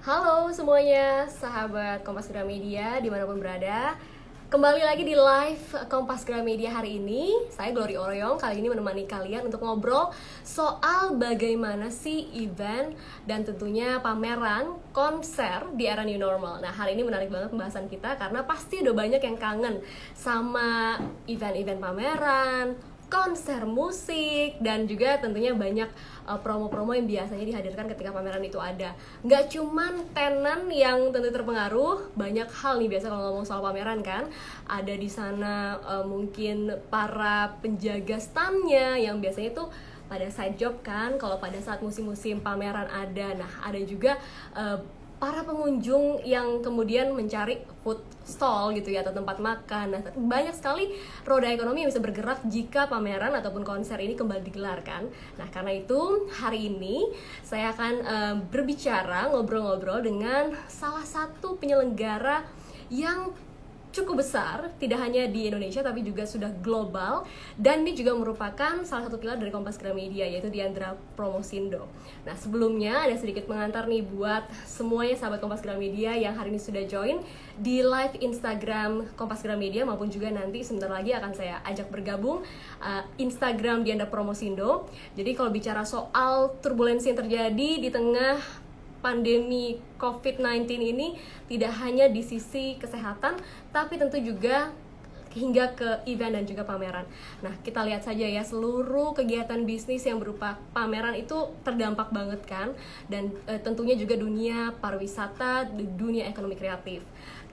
Halo semuanya, sahabat Kompas Gramedia dimanapun berada. Kembali lagi di live Kompas Gramedia hari ini. Saya Glory Oroyong, kali ini menemani kalian untuk ngobrol soal bagaimana sih event dan tentunya pameran konser di era new normal. Nah, hari ini menarik banget pembahasan kita karena pasti udah banyak yang kangen sama event-event pameran, konser musik, dan juga tentunya banyak promo-promo yang biasanya dihadirkan ketika pameran itu ada. Nggak cuman tenan yang tentu terpengaruh, banyak hal nih biasa kalau ngomong soal pameran kan. Ada di sana mungkin para penjaga standnya yang biasanya tuh pada side job kan, kalau pada saat musim-musim pameran ada. Nah, ada juga para pengunjung yang kemudian mencari food stall gitu ya, atau tempat makan. Nah, banyak sekali roda ekonomi yang bisa bergerak jika pameran ataupun konser ini kembali digelarkan. Nah, karena itu hari ini saya akan berbicara, ngobrol-ngobrol dengan salah satu penyelenggara yang cukup besar, tidak hanya di Indonesia tapi juga sudah global, dan ini juga merupakan salah satu pilar dari Kompas Gramedia, yaitu Diandra Promosindo. Nah, sebelumnya ada sedikit pengantar nih buat semuanya sahabat Kompas Gramedia yang hari ini sudah join di live Instagram Kompas Gramedia, maupun juga nanti sebentar lagi akan saya ajak bergabung Instagram Diandra Promosindo. Jadi kalau bicara soal turbulensi yang terjadi di tengah pandemi COVID-19 ini, tidak hanya di sisi kesehatan, tapi tentu juga hingga ke event dan juga pameran. Nah, kita lihat saja ya, seluruh kegiatan bisnis yang berupa pameran itu terdampak banget kan, dan tentunya juga dunia pariwisata, dunia ekonomi kreatif.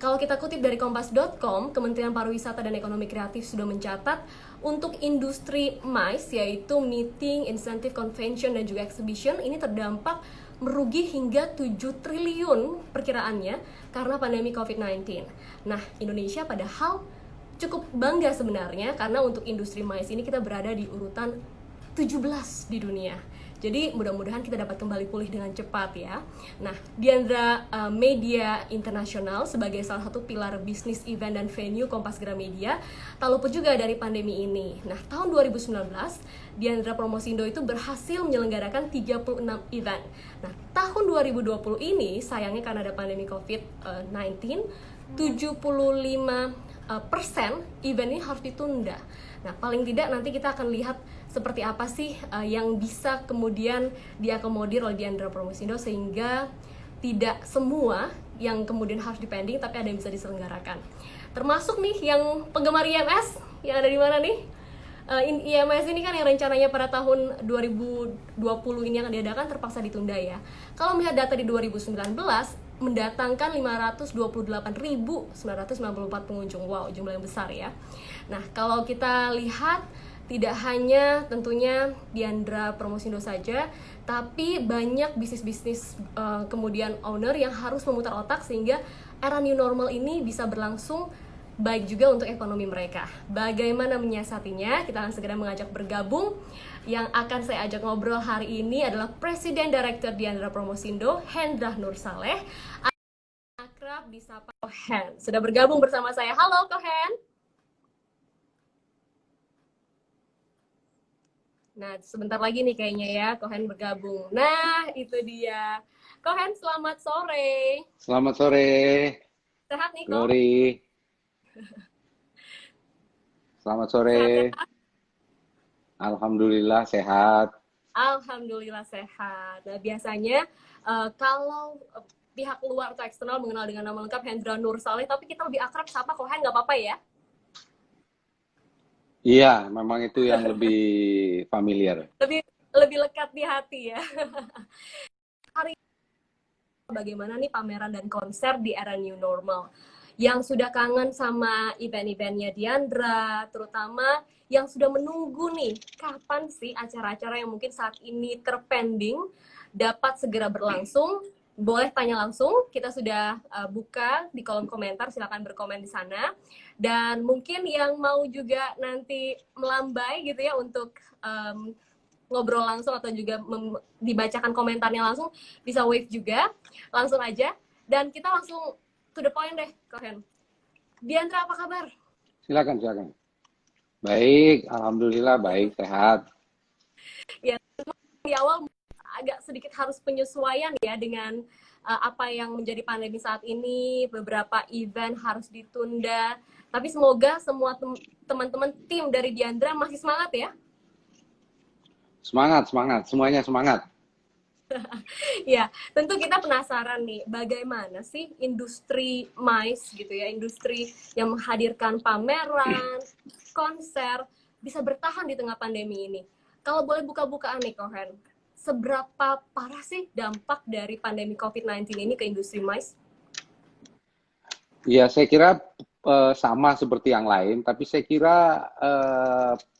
Kalau kita kutip dari kompas.com, Kementerian Pariwisata dan Ekonomi Kreatif sudah mencatat untuk industri MICE, yaitu Meeting, Incentive, Convention, dan juga Exhibition, ini terdampak merugi hingga 7 triliun perkiraannya karena pandemi COVID-19. Nah, Indonesia padahal cukup bangga sebenarnya karena untuk industri MICE ini kita berada di urutan 17 di dunia. Jadi mudah-mudahan kita dapat kembali pulih dengan cepat ya. Nah, Diandra Media Internasional sebagai salah satu pilar bisnis event dan venue Kompas Gramedia tak luput juga dari pandemi ini. Nah, tahun 2019 Diandra Promosindo itu berhasil menyelenggarakan 36 event. Nah, tahun 2020 ini sayangnya karena ada pandemi COVID-19, 75% event ini harus ditunda. Nah, paling tidak nanti kita akan lihat seperti apa sih yang bisa kemudian diakomodir oleh Diandra Promosindo sehingga tidak semua yang kemudian harus dipending tapi ada yang bisa diselenggarakan. Termasuk nih yang penggemar IMS yang ada di mana nih? IMS ini kan yang rencananya pada tahun 2020 ini akan diadakan terpaksa ditunda ya. Kalau melihat data di 2019 mendatangkan 528.994 pengunjung. Wow, jumlah yang besar ya. Nah, kalau kita lihat tidak hanya tentunya Diandra Promosindo saja, tapi banyak bisnis-bisnis kemudian owner yang harus memutar otak sehingga era new normal ini bisa berlangsung baik juga untuk ekonomi mereka. Bagaimana menyiasatinya? Kita akan segera mengajak bergabung. Yang akan saya ajak ngobrol hari ini adalah Presiden Direktur Diandra Promosindo, Hendra Nur Saleh, akrab disapa Kohen. Sudah bergabung bersama saya. Halo Kohen. Nah, sebentar lagi nih kayaknya ya Kohen bergabung. Nah, itu dia. Kohen, selamat sore. Selamat sore, Sehat nih, Ko? Glory. Selamat sore. Sehat-sehat? Alhamdulillah sehat. Alhamdulillah sehat. Nah, biasanya kalau pihak luar atau eksternal mengenal dengan nama lengkap Hendra Nur Saleh, tapi kita lebih akrab sapa Kohen, nggak apa-apa ya? Iya, memang itu yang lebih familiar. Lebih lebih lekat di hati ya. Hari bagaimana nih pameran dan konser di era new normal? Yang sudah kangen sama event-eventnya Diandra, terutama yang sudah menunggu nih, kapan sih acara-acara yang mungkin saat ini terpending dapat segera berlangsung? Boleh tanya langsung, kita sudah buka di kolom komentar, silakan berkomen di sana. Dan mungkin yang mau juga nanti melambai gitu ya untuk ngobrol langsung atau juga dibacakan komentarnya langsung, bisa wave juga, langsung aja. Dan kita langsung to the point deh, Kohen. Diandra, apa kabar? Silakan, silakan. Baik, alhamdulillah baik, sehat. Ya, di awal agak sedikit harus penyesuaian ya dengan apa yang menjadi pandemi saat ini. Beberapa event harus ditunda. Tapi semoga semua teman-teman tim dari Diandra masih semangat ya. Semangat, semangat, semuanya semangat. Ya, tentu kita penasaran nih, bagaimana sih industri MICE gitu ya, industri yang menghadirkan pameran, konser, bisa bertahan di tengah pandemi ini. Kalau boleh buka-bukaan nih, Kohen, seberapa parah sih dampak dari pandemi COVID-19 ini ke industri MICE? Ya, saya kira sama seperti yang lain, tapi saya kira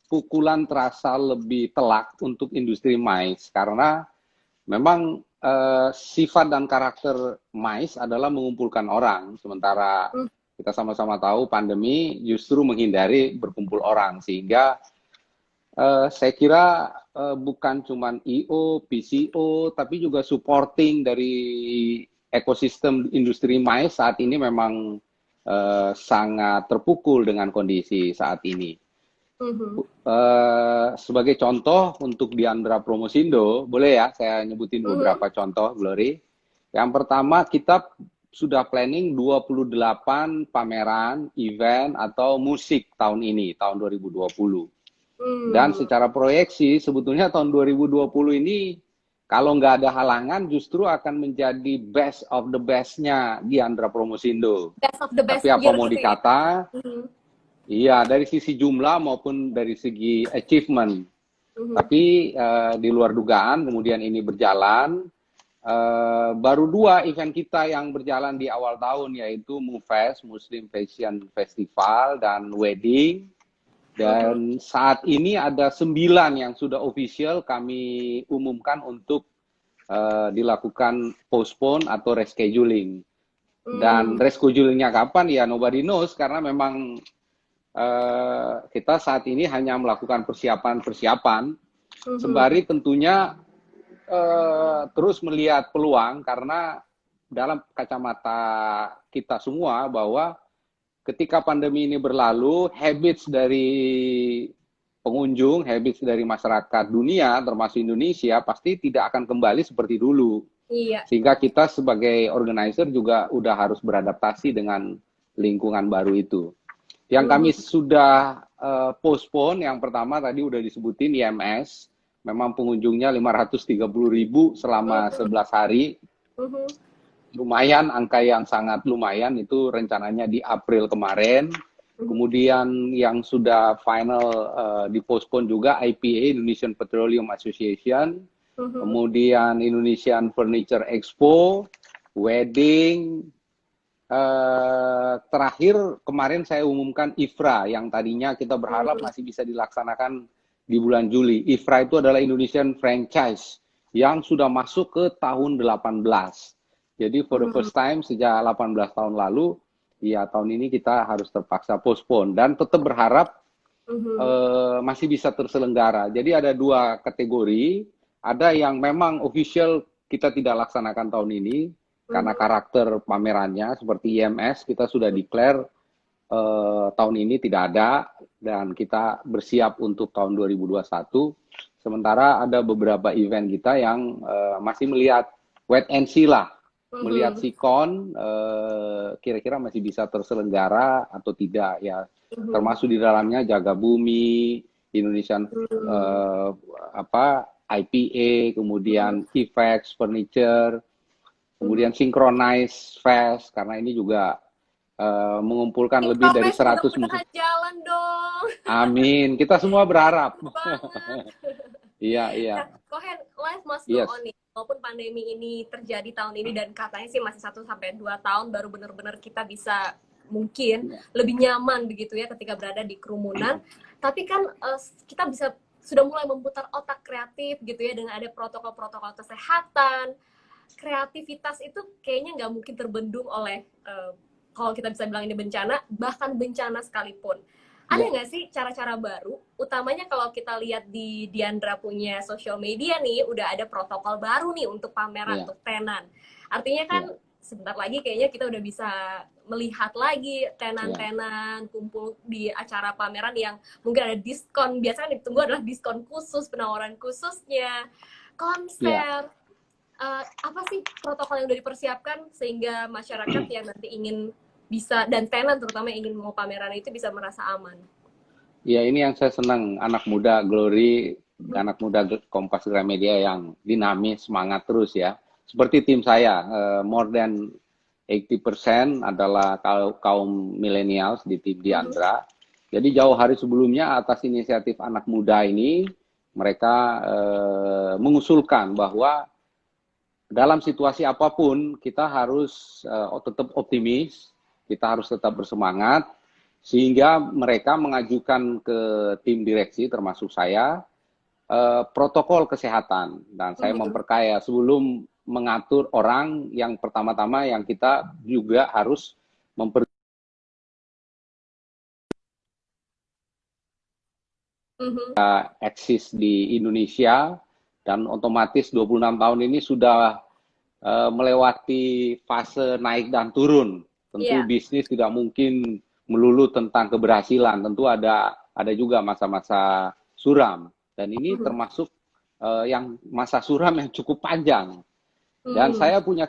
pukulan terasa lebih telak untuk industri MICE karena memang sifat dan karakter MICE adalah mengumpulkan orang, sementara kita sama-sama tahu pandemi justru menghindari berkumpul orang, sehingga saya kira bukan cuma I/O, PCO, tapi juga supporting dari ekosistem industri MICE saat ini memang sangat terpukul dengan kondisi saat ini. Sebagai contoh untuk Diandra Promosindo, boleh ya saya nyebutin beberapa contoh, Glory. Yang pertama, kita sudah planning 28 pameran, event, atau musik tahun ini, tahun 2020. Dan secara proyeksi, sebetulnya tahun 2020 ini, kalau nggak ada halangan, justru akan menjadi best of the best-nya Diandra Promosindo. Best of the best Tapi apa year mau gitu dikata, ya? iya, dari sisi jumlah maupun dari segi achievement. Tapi di luar dugaan, kemudian ini berjalan. Baru 2 event kita yang berjalan di awal tahun, yaitu MUFES, Muslim Fashion Festival, dan Wedding. Dan saat ini ada 9 yang sudah official kami umumkan untuk dilakukan postpone atau rescheduling. Dan reschedulingnya kapan? Ya nobody knows, karena memang kita saat ini hanya melakukan persiapan-persiapan, sembari tentunya terus melihat peluang, karena dalam kacamata kita semua bahwa ketika pandemi ini berlalu, habits dari pengunjung, habits dari masyarakat dunia, termasuk Indonesia, pasti tidak akan kembali seperti dulu. Iya. Sehingga kita sebagai organizer juga udah harus beradaptasi dengan lingkungan baru itu. Yang kami sudah postpone, yang pertama tadi udah disebutin IMS, memang pengunjungnya 530.000 selama 11 hari. Lumayan, angka yang sangat lumayan, itu rencananya di April kemarin. Kemudian yang sudah final dipospon juga IPA, Indonesian Petroleum Association. Kemudian Indonesian Furniture Expo, Wedding. Terakhir kemarin saya umumkan IFRA yang tadinya kita berharap masih bisa dilaksanakan di bulan Juli. IFRA itu adalah Indonesian Franchise yang sudah masuk ke tahun 18. Jadi for the first time sejak 18 tahun lalu, ya tahun ini kita harus terpaksa postpone dan tetap berharap masih bisa terselenggara. Jadi ada 2 kategori, ada yang memang official kita tidak laksanakan tahun ini, karena karakter pamerannya seperti IMS kita sudah declare tahun ini tidak ada dan kita bersiap untuk tahun 2021. Sementara ada beberapa event kita yang masih melihat wait and see lah, melihat sikon kira-kira masih bisa terselenggara atau tidak ya. Termasuk di dalamnya Jaga Bumi, Indonesian IPA, kemudian Keyfax Furniture, kemudian Synchronize Fest, karena ini juga mengumpulkan lebih dari 100 musik. Jalan dong. Amin, kita semua berharap. Iya. Nah, Kohen, life must go on nih. Walaupun pandemi ini terjadi tahun ini dan katanya sih masih 1-2 tahun baru benar-benar kita bisa mungkin lebih nyaman begitu ya ketika berada di kerumunan. Tapi kan kita sudah mulai memutar otak kreatif gitu ya dengan ada protokol-protokol kesehatan. Kreativitas itu kayaknya nggak mungkin terbendung oleh kalau kita bisa bilang ini bencana, bahkan bencana sekalipun. Ada nggak sih cara-cara baru, utamanya kalau kita lihat di Diandra punya social media nih, udah ada protokol baru nih untuk pameran, untuk tenan. Artinya kan sebentar lagi kayaknya kita udah bisa melihat lagi tenan-tenan kumpul di acara pameran yang mungkin ada diskon, biasanya kan ditunggu adalah diskon khusus, penawaran khususnya. Iya. konser. Apa sih protokol yang udah dipersiapkan sehingga masyarakat yang nanti ingin bisa, dan tenan terutama yang ingin mau pameran itu bisa merasa aman? Ya, ini yang saya senang, anak muda Glory, anak muda Kompas Gramedia yang dinamis, semangat terus ya. Seperti tim saya, more than 80% adalah kaum millennials di tim Diandra. Jadi jauh hari sebelumnya atas inisiatif anak muda ini, mereka mengusulkan bahwa dalam situasi apapun kita harus tetap optimis, kita harus tetap bersemangat, sehingga mereka mengajukan ke tim direksi termasuk saya protokol kesehatan, dan saya memperkaya sebelum mengatur orang, yang pertama-tama yang kita juga harus memper eksis di Indonesia, dan otomatis 26 tahun ini sudah melewati fase naik dan turun. Tentu Iya. bisnis tidak mungkin melulu tentang keberhasilan, tentu ada juga masa-masa suram, dan ini termasuk yang masa suram yang cukup panjang. Dan saya punya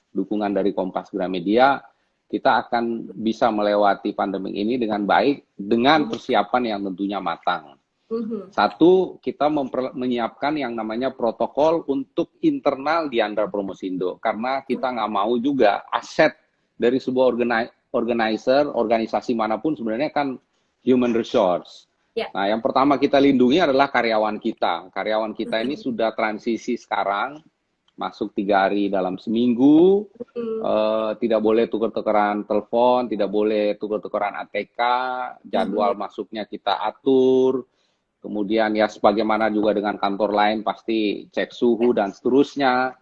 dukungan dari Kompas Gramedia, kita akan bisa melewati pandemi ini dengan baik, dengan persiapan yang tentunya matang. Satu, kita menyiapkan yang namanya protokol untuk internal di Diandra Promosindo, karena kita nggak mau juga aset dari sebuah organisasi manapun sebenarnya kan human resource. Ya. Nah, yang pertama kita lindungi adalah karyawan kita. Karyawan kita ini sudah transisi sekarang, masuk 3 hari dalam seminggu, tidak boleh tukar-tukaran telepon, tidak boleh tukar-tukaran ATK, jadwal masuknya kita atur, kemudian ya sebagaimana juga dengan kantor lain pasti cek suhu dan seterusnya.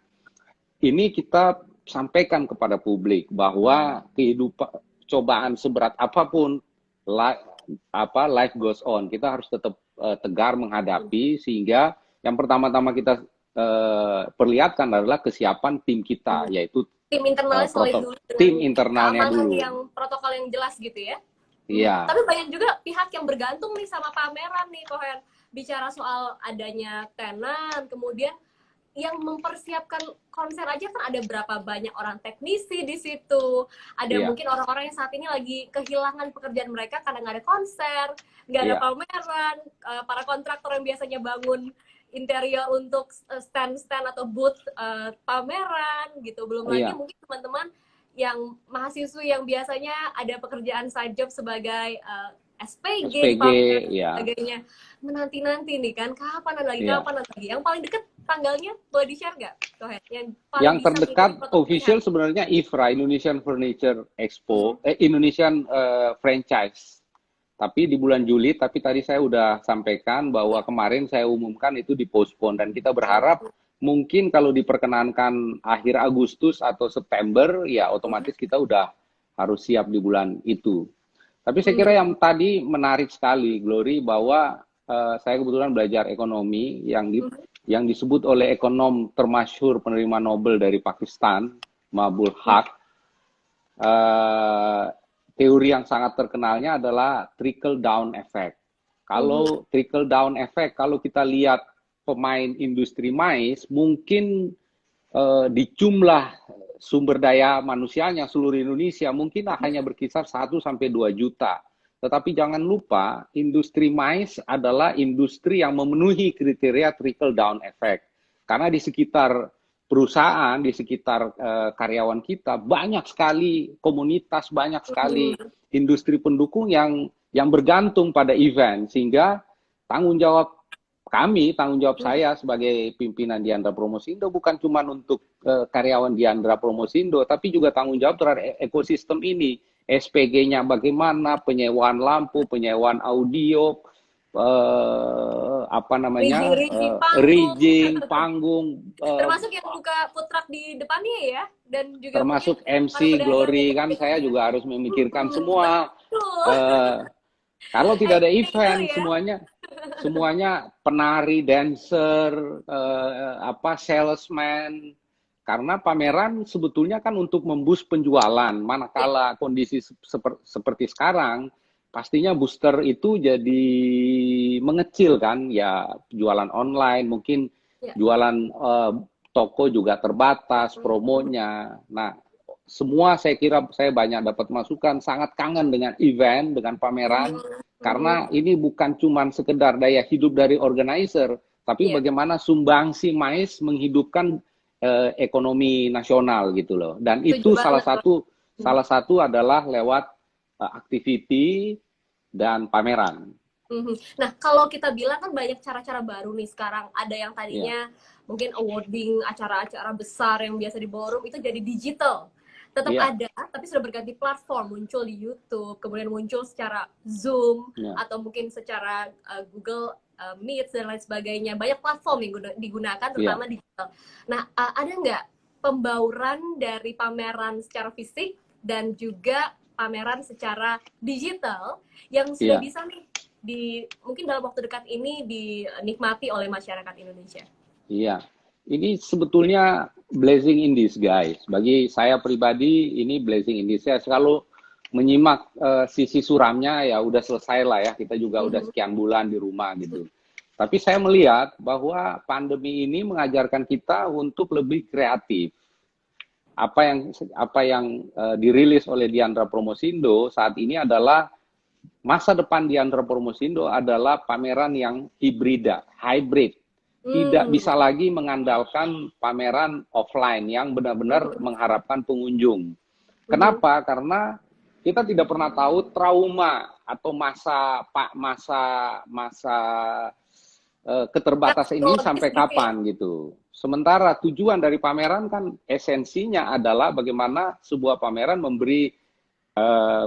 Ini kita sampaikan kepada publik bahwa kehidupan, cobaan seberat apapun, life goes on. Kita harus tetap tegar menghadapi, sehingga yang pertama-tama kita perlihatkan adalah kesiapan tim kita, yaitu Tim internalnya solid dulu tim dengan internalnya keamanan dulu. yang protokol yang jelas gitu ya. Iya. Tapi banyak juga pihak yang bergantung nih sama pameran nih, Kohen. Bicara soal adanya tenan, kemudian yang mempersiapkan konser aja kan ada berapa banyak orang teknisi di situ. Ada mungkin orang-orang yang saat ini lagi kehilangan pekerjaan mereka karena nggak ada konser, nggak ada pameran. Para kontraktor yang biasanya bangun interior untuk stand-stand atau booth pameran gitu. Belum lagi mungkin teman-teman yang mahasiswa yang biasanya ada pekerjaan side job sebagai SPG, pameran, sebagainya. Menanti-nanti nih kan, kapan lagi. Yang paling deket tanggalnya boleh di-share nggak? Yang terdekat official sebenarnya IFRA, Indonesian Furniture Expo, Indonesian Franchise. Tapi di bulan Juli, tapi tadi saya udah sampaikan bahwa kemarin saya umumkan itu dipostpone, dan kita berharap mungkin kalau diperkenankan akhir Agustus atau September, ya otomatis kita udah harus siap di bulan itu. Tapi saya kira yang tadi menarik sekali, Glory, bahwa saya kebetulan belajar ekonomi yang disebut oleh ekonom termasyhur penerima Nobel dari Pakistan, Mabul Haq. Teori yang sangat terkenalnya adalah trickle down effect. Kalau trickle down effect, kalau kita lihat pemain industri mais, mungkin di jumlah sumber daya manusianya seluruh Indonesia mungkin hanya berkisar 1 sampai 2 juta. Tetapi jangan lupa, industri mais adalah industri yang memenuhi kriteria trickle down effect. Karena di sekitar perusahaan, di sekitar karyawan kita, banyak sekali komunitas, banyak sekali industri pendukung yang bergantung pada event. Sehingga tanggung jawab kami, tanggung jawab saya sebagai pimpinan Diandra Promosindo bukan cuma untuk karyawan Diandra Promosindo, tapi juga tanggung jawab terhadap ekosistem ini. SPG-nya bagaimana, penyewaan lampu, penyewaan audio, rigging, panggung, termasuk yang buka food truck di depannya ya, dan juga termasuk MC Glory kan saya juga harus memikirkan semua. Kalau tidak ada event, semuanya penari, dancer, salesman. Karena pameran sebetulnya kan untuk memboost penjualan. Manakala kondisi seperti sekarang, pastinya booster itu jadi mengecil kan, ya jualan online, mungkin Ya. jualan toko juga terbatas promonya. Nah, semua saya kira saya banyak dapat masukan, sangat kangen dengan event, dengan pameran, karena ini bukan cuma sekedar daya hidup dari organizer, tapi Iya, bagaimana sumbangsi MAIS menghidupkan ekonomi nasional gitu loh. Dan setuju itu banget. salah satu adalah lewat activity dan pameran. Mhm. Nah, kalau kita bilang kan banyak cara-cara baru nih sekarang. Ada yang Ya, tadinya mungkin awarding acara-acara besar yang biasa di ballroom itu jadi digital. Tetap iya, ada, tapi sudah berganti platform. Muncul di YouTube, kemudian muncul secara Zoom, iya, atau mungkin secara Google Meet dan lain sebagainya. Banyak platform yang digunakan, iya. terutama digital. Nah, ada nggak pembauran dari pameran secara fisik dan juga pameran secara digital yang sudah Iya. bisa nih mungkin dalam waktu dekat ini dinikmati oleh masyarakat Indonesia. Iya, ini sebetulnya blessing in disguise. Bagi saya pribadi, ini blessing in disguise. Kalau menyimak sisi suramnya, ya udah selesai lah ya. Kita juga udah sekian bulan di rumah gitu. Tapi saya melihat bahwa pandemi ini mengajarkan kita untuk lebih kreatif. Apa yang dirilis oleh Diandra Promosindo saat ini adalah masa depan Diandra Promosindo adalah pameran yang hibrida, hybrid. Tidak Hmm. bisa lagi mengandalkan pameran offline yang benar-benar mengharapkan pengunjung. Kenapa? Karena kita tidak pernah tahu trauma atau masa keterbatasan ini Teknologis sampai gitu ya. kapan gitu. Sementara tujuan dari pameran kan esensinya adalah bagaimana sebuah pameran memberi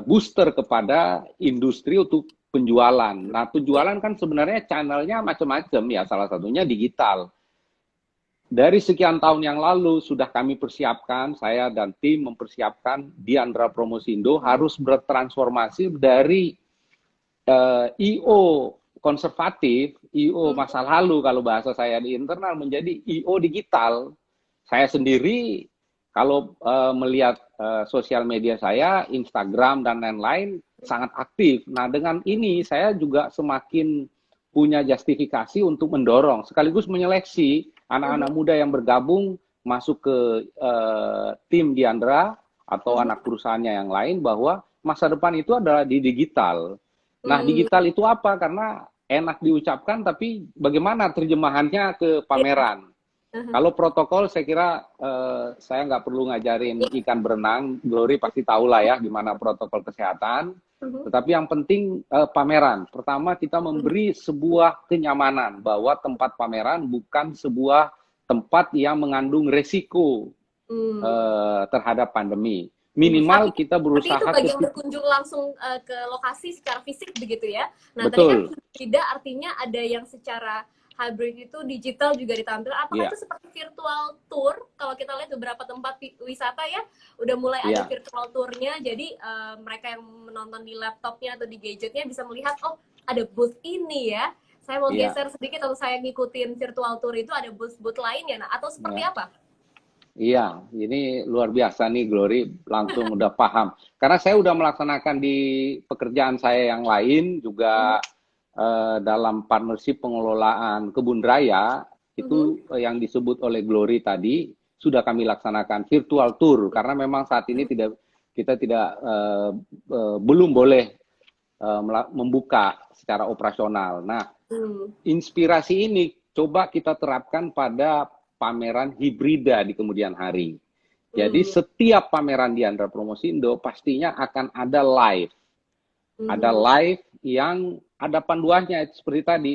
booster kepada industri untuk penjualan. Nah, Ya. penjualan kan sebenarnya channelnya macam-macam ya, salah satunya digital. Dari sekian tahun yang lalu sudah kami persiapkan, saya dan tim mempersiapkan Diandra Promosindo harus bertransformasi dari IO konservatif, IO masa lalu kalau bahasa saya di internal menjadi IO digital. Saya sendiri kalau melihat sosial media saya, Instagram dan lain-lain sangat aktif. Nah, dengan ini saya juga semakin punya justifikasi untuk mendorong sekaligus menyeleksi anak-anak muda yang bergabung masuk ke tim Diandra atau anak perusahaannya yang lain bahwa masa depan itu adalah di digital. Nah, Hmm. digital itu apa? Karena enak diucapkan, tapi bagaimana terjemahannya ke Ya. pameran? Kalau protokol, saya kira saya nggak perlu ngajarin ikan berenang. Glory pasti tahu lah ya gimana protokol kesehatan. Tetapi yang penting pameran. Pertama, kita memberi sebuah kenyamanan bahwa tempat pameran bukan sebuah tempat yang mengandung resiko Hmm. terhadap pandemi. Minimal kita Artinya itu berusaha bagi yang berkunjung langsung ke lokasi secara fisik begitu ya. Nah, tadi kan betul, tidak artinya ada yang secara hybrid itu digital juga ditampilkan. Apakah iya, itu seperti virtual tour? Kalau kita lihat beberapa tempat wisata ya, udah mulai ada iya, virtual tournya. Jadi mereka yang menonton di laptopnya atau di gadgetnya bisa melihat, oh ada booth ini ya. Saya mau iya, geser sedikit atau saya ngikutin virtual tour itu ada booth-booth lainnya. Nah, atau seperti iya. apa? Iya, ini luar biasa nih Glory, langsung udah paham. Karena saya udah melaksanakan di pekerjaan saya yang lain juga dalam partnership pengelolaan kebun raya itu yang disebut oleh Glory tadi sudah kami laksanakan virtual tour karena memang saat ini kita tidak belum boleh membuka secara operasional. Nah, Hmm. inspirasi ini coba kita terapkan pada pameran hibrida di kemudian hari. Jadi Hmm. setiap pameran di Andra Promosindo pastinya akan ada live. Ada Hmm. live yang ada panduannya seperti tadi,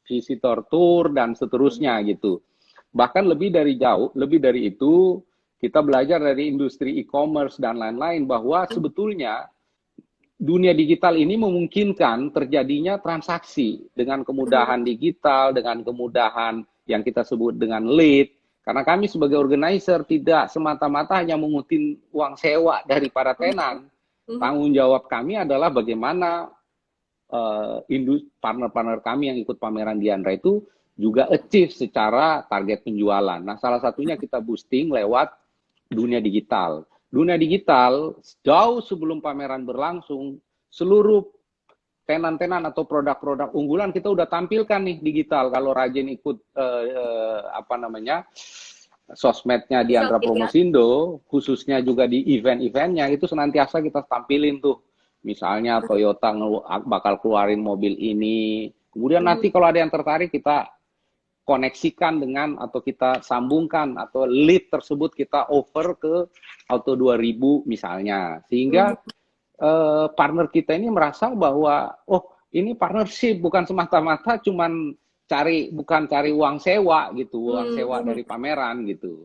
visitor tour dan seterusnya gitu. Bahkan lebih dari itu, kita belajar dari industri e-commerce dan lain-lain bahwa sebetulnya dunia digital ini memungkinkan terjadinya transaksi dengan kemudahan digital, dengan kemudahan yang kita sebut dengan lead. Karena kami sebagai organizer tidak semata-mata hanya mengutin uang sewa dari para tenan. Tanggung jawab kami adalah bagaimana partner-partner kami yang ikut pameran Diandra itu juga achieve secara target penjualan. Nah, salah satunya kita boosting lewat dunia digital. Dunia digital jauh sebelum pameran berlangsung seluruh tenan-tenan atau produk-produk unggulan kita udah tampilkan nih digital. Kalau rajin ikut apa namanya sosmednya Diandra Promosindo, khususnya juga di event-eventnya, itu senantiasa kita tampilin tuh. Misalnya Toyota bakal keluarin mobil ini. Kemudian nanti kalau ada yang tertarik, kita koneksikan dengan atau kita sambungkan atau lead tersebut kita over ke Auto 2000 misalnya. Sehingga partner kita ini merasa bahwa, oh ini partnership, bukan semata-mata cuman bukan cari uang sewa gitu, uang sewa dari pameran gitu.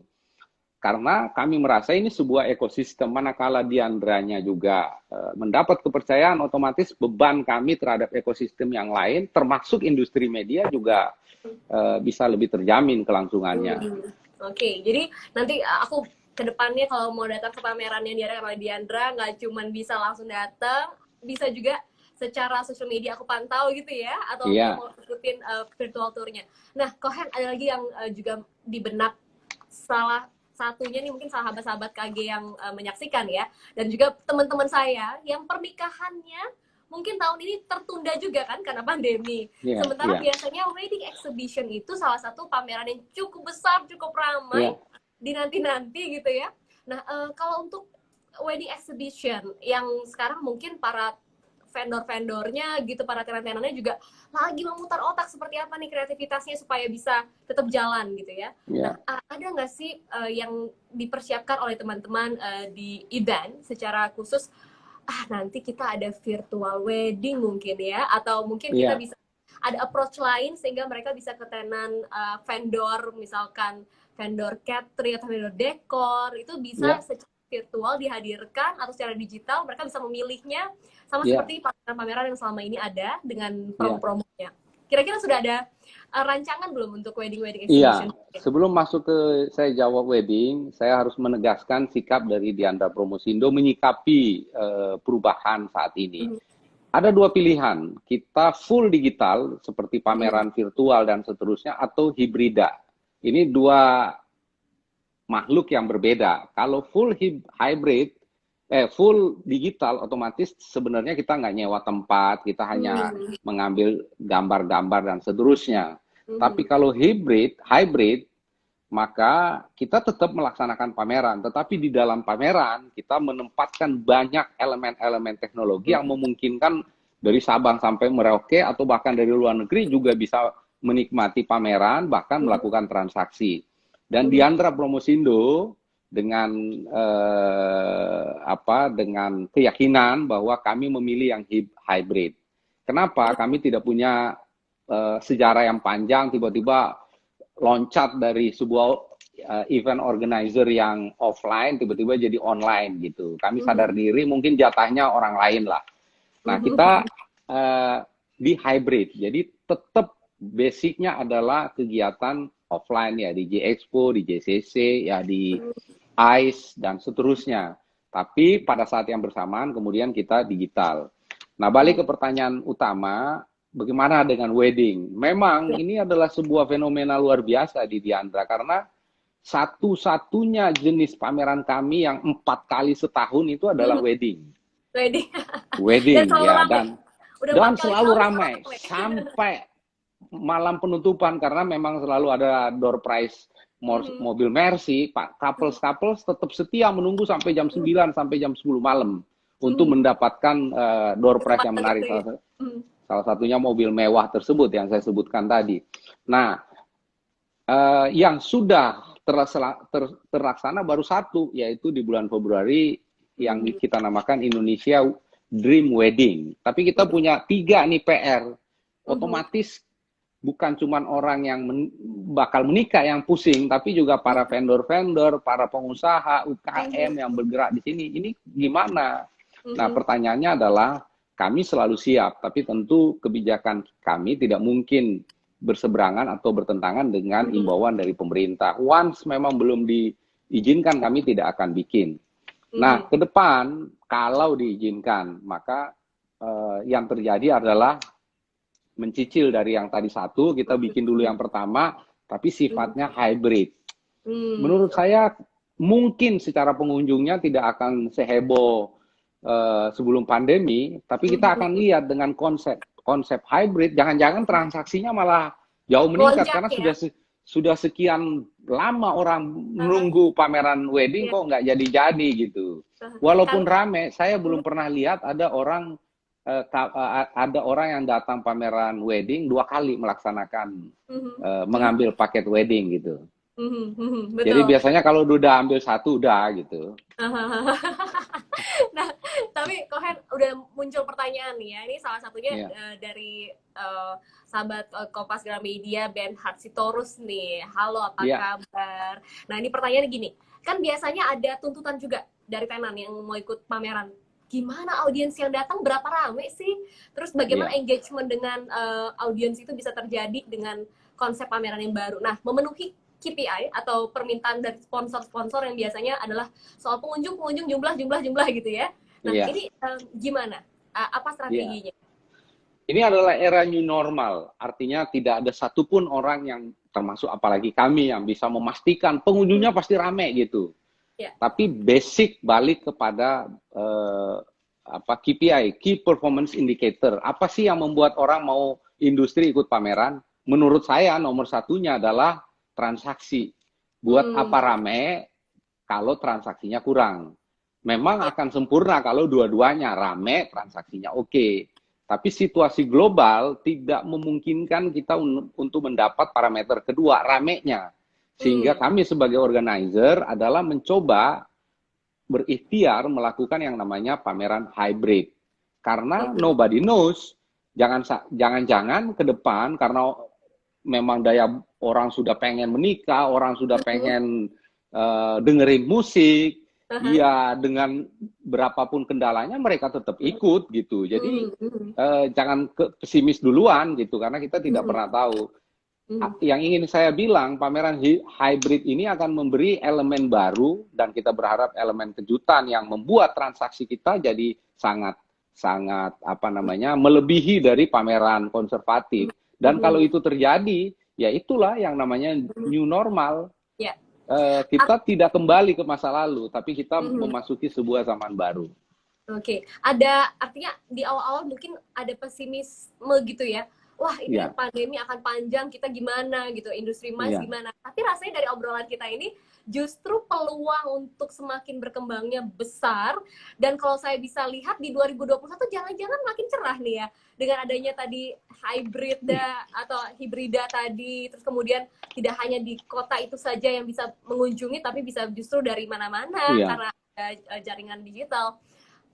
Karena kami merasa ini sebuah ekosistem, manakala Diandranya juga mendapat kepercayaan, otomatis beban kami terhadap ekosistem yang lain, termasuk industri media juga bisa lebih terjamin kelangsungannya. Oke, jadi nanti aku kedepannya kalau mau datang ke pameran yang diadakan oleh Diandra, nggak cuma bisa langsung datang, bisa juga secara sosial media aku pantau gitu ya, atau mau ikutin virtual tournya. Nah, Kohen, ada lagi yang juga di benak salah satunya nih, mungkin sahabat-sahabat KG yang menyaksikan ya, dan juga teman-teman saya yang pernikahannya mungkin tahun ini tertunda juga kan karena pandemi. Sementara biasanya wedding exhibition itu salah satu pameran yang cukup besar, cukup ramai dinanti-nanti gitu ya. Nah, kalau untuk wedding exhibition yang sekarang mungkin para vendor-vendornya gitu, para tenan-tenannya juga lagi memutar otak seperti apa nih kreativitasnya supaya bisa tetap jalan gitu ya. Nah, ada nggak sih yang dipersiapkan oleh teman-teman di event secara khusus, nanti kita ada virtual wedding mungkin ya, atau mungkin kita bisa ada approach lain sehingga mereka bisa ketenan vendor, misalkan vendor catering atau vendor dekor, itu bisa secara virtual dihadirkan atau secara digital mereka bisa memilihnya sama seperti pameran-pameran yang selama ini ada dengan promo-promonya. Kira-kira sudah ada rancangan belum untuk wedding exhibition? Iya, sebelum masuk ke saya jawab wedding, saya harus menegaskan sikap dari Diandra Promosindo menyikapi perubahan saat ini. Ada dua pilihan, kita full digital seperti pameran virtual dan seterusnya, atau hibrida. Ini dua makhluk yang berbeda. Kalau full hybrid, full digital, otomatis sebenarnya kita nggak nyewa tempat, kita hanya mengambil gambar-gambar dan seterusnya. Tapi kalau hybrid, maka kita tetap melaksanakan pameran, tetapi di dalam pameran kita menempatkan banyak elemen-elemen teknologi yang memungkinkan dari Sabang sampai Merauke atau bahkan dari luar negeri juga bisa menikmati pameran, bahkan melakukan transaksi. Dan Diandra Promosindo dengan dengan keyakinan bahwa kami memilih yang hybrid. Kenapa? Kami tidak punya sejarah yang panjang tiba-tiba loncat dari sebuah event organizer yang offline tiba-tiba jadi online gitu. Kami sadar diri mungkin jatahnya orang lain lah. Nah, kita di hybrid. Jadi tetap basicnya adalah kegiatan offline ya, di J-Expo, di JCC, ya di ICE, dan seterusnya. Tapi pada saat yang bersamaan kemudian kita digital. Nah, balik ke pertanyaan utama, bagaimana dengan wedding? Memang ini adalah sebuah fenomena luar biasa di Diandra, karena satu-satunya jenis pameran kami yang 4 kali setahun itu adalah wedding. Wedding, ya, dan selalu ramai sampai malam penutupan, karena memang selalu ada door prize mobil Mercy. Pak, couples tetap setia menunggu sampai jam 9 sampai jam 10 malam untuk mendapatkan door prize yang menarik. Salah satunya mobil mewah tersebut yang saya sebutkan tadi. Nah, yang sudah terlaksana baru satu, yaitu di bulan Februari yang kita namakan Indonesia Dream Wedding. Tapi kita punya 3 nih PR. Otomatis bukan cuma orang yang bakal menikah yang pusing, tapi juga para vendor-vendor, para pengusaha, UKM yang bergerak di sini. Ini gimana? Nah, pertanyaannya adalah, kami selalu siap, tapi tentu kebijakan kami tidak mungkin berseberangan atau bertentangan dengan imbauan dari pemerintah. Once memang belum diizinkan, kami tidak akan bikin. Nah, ke depan, kalau diizinkan, maka yang terjadi adalah mencicil dari yang tadi satu, kita bikin dulu yang pertama, tapi sifatnya hybrid. Menurut saya, mungkin secara pengunjungnya tidak akan seheboh sebelum pandemi, tapi kita akan lihat dengan konsep hybrid, jangan-jangan transaksinya malah jauh meningkat Melonjak karena ya. sudah sekian lama orang Aha, menunggu pameran wedding iya. kok nggak jadi-jadi gitu. Aha. Walaupun Karena rame, saya belum pernah lihat ada orang yang datang pameran wedding 2 kali melaksanakan mengambil paket wedding gitu. Jadi betul. biasanya kalau udah ambil satu udah gitu. Nah, tapi Kohen udah muncul pertanyaan nih ya. Ini salah satunya Iya, dari sahabat Kompas Gramedia Ben Harsitorus nih. Halo, apa iya, kabar? Nah, ini pertanyaannya gini. Kan biasanya ada tuntutan juga dari tenan yang mau ikut pameran. Gimana audiens yang datang, berapa rame sih? Terus bagaimana iya, engagement dengan audiens itu bisa terjadi dengan konsep pameran yang baru. Nah, memenuhi KPI atau permintaan dari sponsor-sponsor yang biasanya adalah soal pengunjung jumlah gitu ya. Nah, iya, ini gimana? Apa iya. strateginya? Ini adalah era new normal, artinya tidak ada satupun orang yang termasuk apalagi kami yang bisa memastikan pengunjungnya pasti rame gitu. Ya. Tapi basic balik kepada KPI, Key Performance Indicator. Apa sih yang membuat orang mau industri ikut pameran? Menurut saya nomor satunya adalah transaksi. Buat apa rame kalau transaksinya kurang? Memang Ya. akan sempurna kalau dua-duanya rame, transaksinya oke. Tapi situasi global tidak memungkinkan kita untuk mendapat parameter kedua, ramenya. Sehingga Hmm. kami sebagai organizer adalah mencoba berikhtiar melakukan yang namanya pameran hybrid. Karena nobody knows, jangan-jangan ke depan karena memang daya orang sudah pengen menikah, orang sudah pengen dengerin musik, ya dengan berapapun kendalanya mereka tetap ikut gitu. Jadi jangan pesimis duluan gitu karena kita tidak pernah tahu. Yang ingin saya bilang, pameran hybrid ini akan memberi elemen baru dan kita berharap elemen kejutan yang membuat transaksi kita jadi sangat sangat melebihi dari pameran konservatif. Dan kalau itu terjadi, ya itulah yang namanya new normal. Ya. Kita tidak kembali ke masa lalu, tapi kita memasuki sebuah zaman baru. Oke, ada artinya di awal-awal mungkin ada pesimisme gitu ya. Wah, ini Ya, pandemi akan panjang, kita gimana gitu, industri emas ya, gimana. Tapi rasanya dari obrolan kita ini justru peluang untuk semakin berkembangnya besar. Dan kalau saya bisa lihat di 2021 jangan-jangan makin cerah nih ya. Dengan adanya tadi atau hibrida tadi, terus kemudian tidak hanya di kota itu saja yang bisa mengunjungi, tapi bisa justru dari mana-mana ya. karena ada jaringan digital.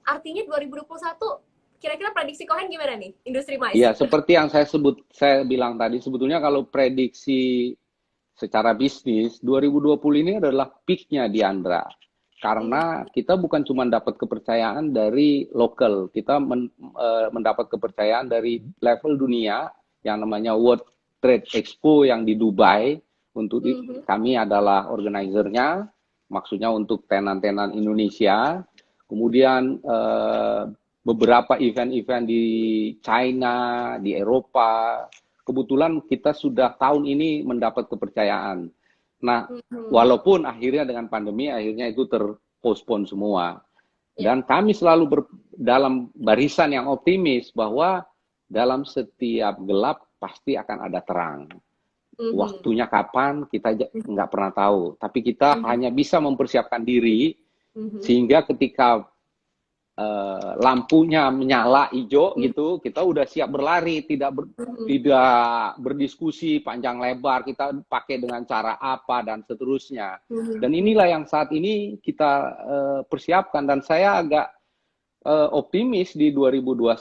Artinya 2021 kira-kira prediksi Kohen gimana nih industri mais? Iya, seperti yang saya bilang tadi, sebetulnya kalau prediksi secara bisnis, 2020 ini adalah peak-nya di Andra. Karena kita bukan cuma dapat kepercayaan dari lokal, kita mendapat kepercayaan dari level dunia, yang namanya World Trade Expo yang di Dubai. Kami adalah organizernya, maksudnya untuk tenan-tenan Indonesia. Kemudian beberapa event-event di China, di Eropa. Kebetulan kita sudah tahun ini mendapat kepercayaan. Nah, walaupun akhirnya dengan pandemi, akhirnya itu terpospon semua. Dan kami selalu dalam barisan yang optimis bahwa dalam setiap gelap pasti akan ada terang. Waktunya kapan kita nggak pernah tahu. Tapi kita hanya bisa mempersiapkan diri sehingga ketika lampunya menyala hijau gitu, kita udah siap berlari, tidak berdiskusi panjang lebar, kita pakai dengan cara apa dan seterusnya. Dan inilah yang saat ini kita persiapkan dan saya agak optimis di 2021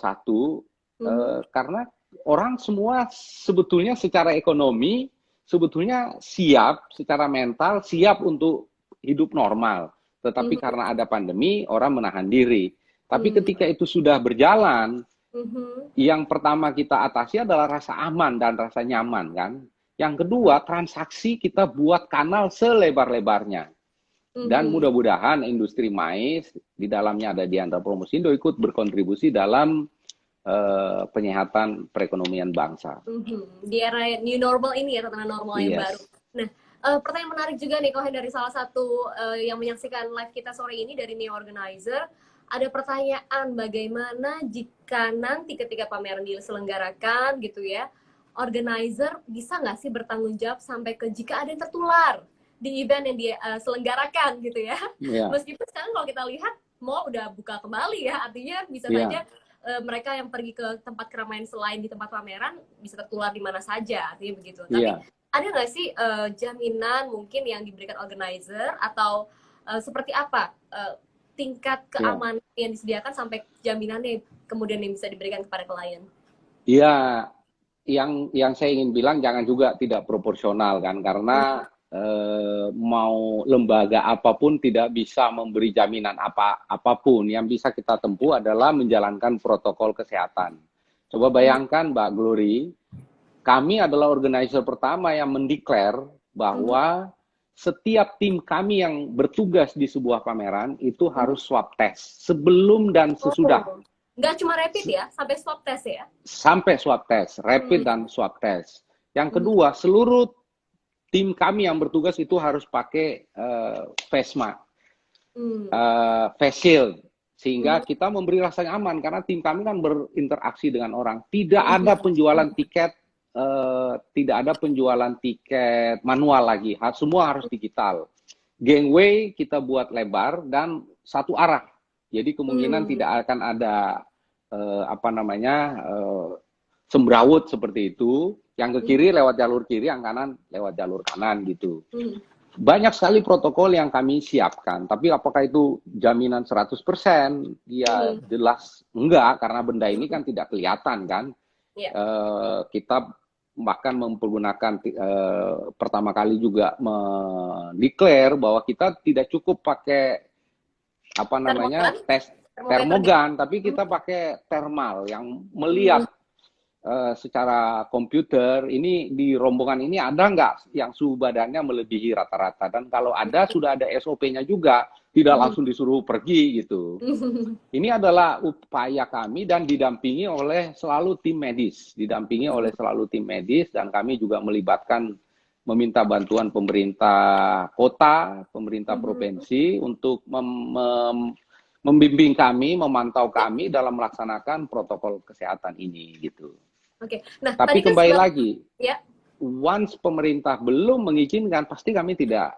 karena orang semua sebetulnya secara ekonomi sebetulnya siap, secara mental siap untuk hidup normal. Tetapi karena ada pandemi, orang menahan diri. Tapi ketika itu sudah berjalan, yang pertama kita atasi adalah rasa aman dan rasa nyaman, kan? Yang kedua, transaksi kita buat kanal selebar-lebarnya. Dan mudah-mudahan industri mais, di dalamnya ada Diandra Promosindo, ikut berkontribusi dalam penyehatan perekonomian bangsa. Di era new normal ini ya, tatanan normal yang baru. Nah, pertanyaan menarik juga nih Kohen dari salah satu yang menyaksikan live kita sore ini dari Neo Organizer. ada pertanyaan bagaimana jika nanti ketika pameran diselenggarakan gitu ya, organizer bisa nggak sih bertanggung jawab sampai ke jika ada yang tertular di event yang dia selenggarakan gitu ya. Yeah. Meskipun sekarang kalau kita lihat mall udah buka kembali ya, artinya bisa saja mereka yang pergi ke tempat keramaian selain di tempat pameran bisa tertular di mana saja, artinya begitu. Tapi ada nggak sih jaminan mungkin yang diberikan organizer atau seperti apa tingkat keamanan yang disediakan sampai jaminannya kemudian yang bisa diberikan kepada klien? Iya, yang saya ingin bilang jangan juga tidak proporsional kan, karena mau lembaga apapun tidak bisa memberi jaminan apapun. Yang bisa kita tempuh adalah menjalankan protokol kesehatan. Coba bayangkan Mbak Glory, kami adalah organizer pertama yang mendeklar bahwa setiap tim kami yang bertugas di sebuah pameran itu harus swab test sebelum dan sesudah. Nggak cuma rapid ya, sampai swab test ya? Sampai swab test, rapid dan swab test. Yang kedua, seluruh tim kami yang bertugas itu harus pakai face mask, face shield, sehingga kita memberi rasa aman karena tim kami kan berinteraksi dengan orang. Tidak ada penjualan tiket. Tidak ada penjualan tiket manual lagi, semua harus digital. Gangway kita buat lebar dan satu arah, jadi kemungkinan tidak akan ada semrawut seperti itu. Yang ke kiri lewat jalur kiri, yang kanan lewat jalur kanan gitu. Banyak sekali protokol yang kami siapkan, tapi apakah itu jaminan 100%? Ya jelas enggak, karena benda ini kan tidak kelihatan kan. Kita bahkan mempergunakan pertama kali juga mendeklar bahwa kita tidak cukup pakai tes termogan, tapi kita pakai thermal yang melihat secara komputer ini di rombongan ini ada nggak yang suhu badannya melebihi rata-rata, dan kalau ada sudah ada SOP-nya juga, tidak langsung disuruh pergi gitu. Ini adalah upaya kami dan didampingi oleh selalu tim medis, dan kami juga meminta bantuan pemerintah kota, pemerintah provinsi untuk membimbing kami, memantau kami dalam melaksanakan protokol kesehatan ini gitu. Nah, tapi kembali lagi, once pemerintah belum mengizinkan, pasti kami tidak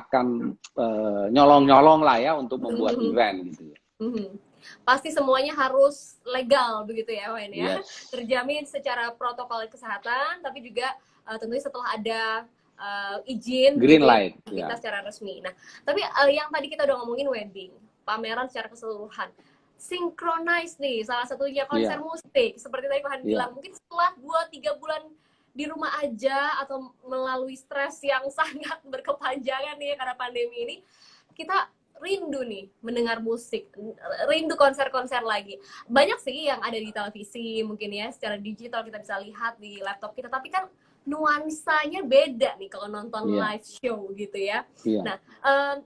akan nyolong-nyolong lah ya untuk membuat event gitu. Pasti semuanya harus legal begitu ya, Wen ya. Terjamin secara protokol kesehatan, tapi juga tentunya setelah ada izin green light kita secara resmi. Nah, tapi yang tadi kita udah ngomongin wedding, pameran secara keseluruhan, synchronize nih salah satunya konser musik seperti tadi Kohan bilang, mungkin setelah 2-3 bulan di rumah aja atau melalui stres yang sangat berkepanjangan nih karena pandemi ini, kita rindu nih mendengar musik, rindu konser-konser lagi. Banyak sih yang ada di televisi mungkin ya, secara digital kita bisa lihat di laptop kita, tapi kan nuansanya beda nih kalau nonton live show gitu ya. Nah,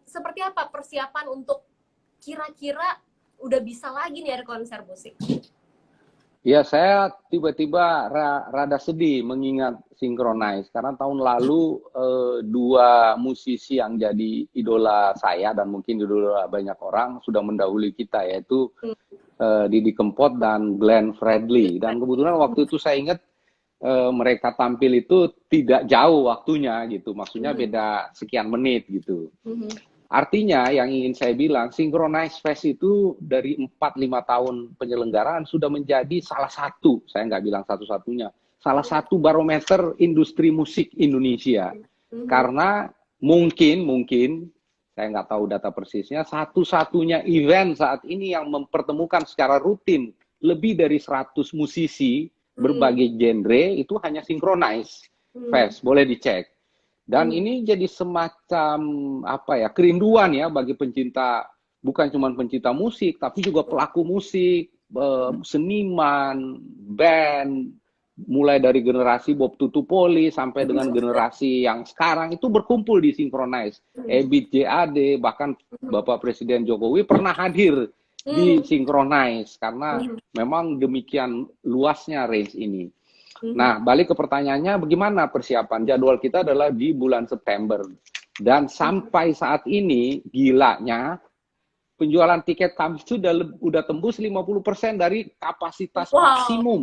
seperti apa persiapan untuk kira-kira udah bisa lagi nih ada konser musik? Ya, saya tiba-tiba rada sedih mengingat Synchronize, karena tahun lalu dua musisi yang jadi idola saya dan mungkin idola banyak orang sudah mendahului kita, yaitu Didi Kempot dan Glenn Fredly. Dan kebetulan waktu itu saya ingat mereka tampil itu tidak jauh waktunya gitu, maksudnya beda sekian menit gitu. Artinya yang ingin saya bilang, Synchronize Fest itu dari 4-5 tahun penyelenggaraan sudah menjadi salah satu, saya nggak bilang satu-satunya, salah satu barometer industri musik Indonesia. Karena mungkin, saya nggak tahu data persisnya, satu-satunya event saat ini yang mempertemukan secara rutin lebih dari 100 musisi berbagai genre, itu hanya Synchronize Fest, boleh dicek. Dan ini jadi semacam kerinduan ya bagi pencinta, bukan cuma pencinta musik, tapi juga pelaku musik, seniman, band, mulai dari generasi Bob Tutupoli sampai dengan generasi yang sekarang itu berkumpul di Synchronize. Ebit JAD, bahkan Bapak Presiden Jokowi pernah hadir di Synchronize karena memang demikian luasnya range ini. Nah, balik ke pertanyaannya, bagaimana persiapan? Jadwal kita adalah di bulan September. Dan sampai saat ini, gilanya, penjualan tiket kami itu udah tembus 50% dari kapasitas Wow. maksimum.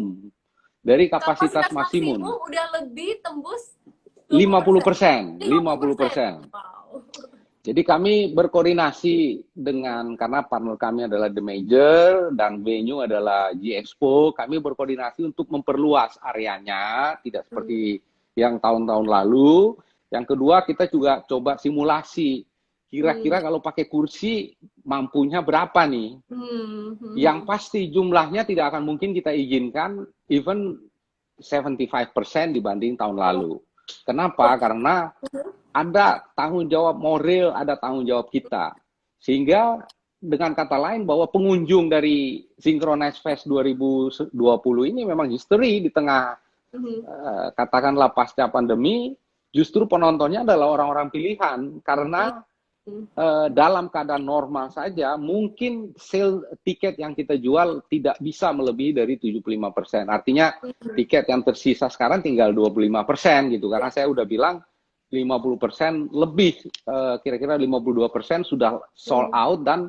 Dari kapasitas Kapasitas maksimum. maksimum udah lebih tembus 50%, 20%. 50%. 50%. Wow. Jadi kami berkoordinasi dengan, karena partner kami adalah The Major dan venue adalah G Expo, kami berkoordinasi untuk memperluas areanya, tidak seperti yang tahun-tahun lalu. Yang kedua, kita juga coba simulasi, kira-kira kalau pakai kursi mampunya berapa nih? Yang pasti jumlahnya tidak akan mungkin kita izinkan even 75% dibanding tahun lalu. Kenapa? Karena ada tanggung jawab moral, ada tanggung jawab kita. Sehingga dengan kata lain bahwa pengunjung dari Synchronize Fest 2020 ini memang history di tengah katakanlah pasca pandemi, justru penontonnya adalah orang-orang pilihan karena dalam keadaan normal saja mungkin sale tiket yang kita jual tidak bisa melebihi dari 75%. Artinya tiket yang tersisa sekarang tinggal 25% gitu. Karena saya udah bilang 50% lebih, kira-kira 52% sudah sold out dan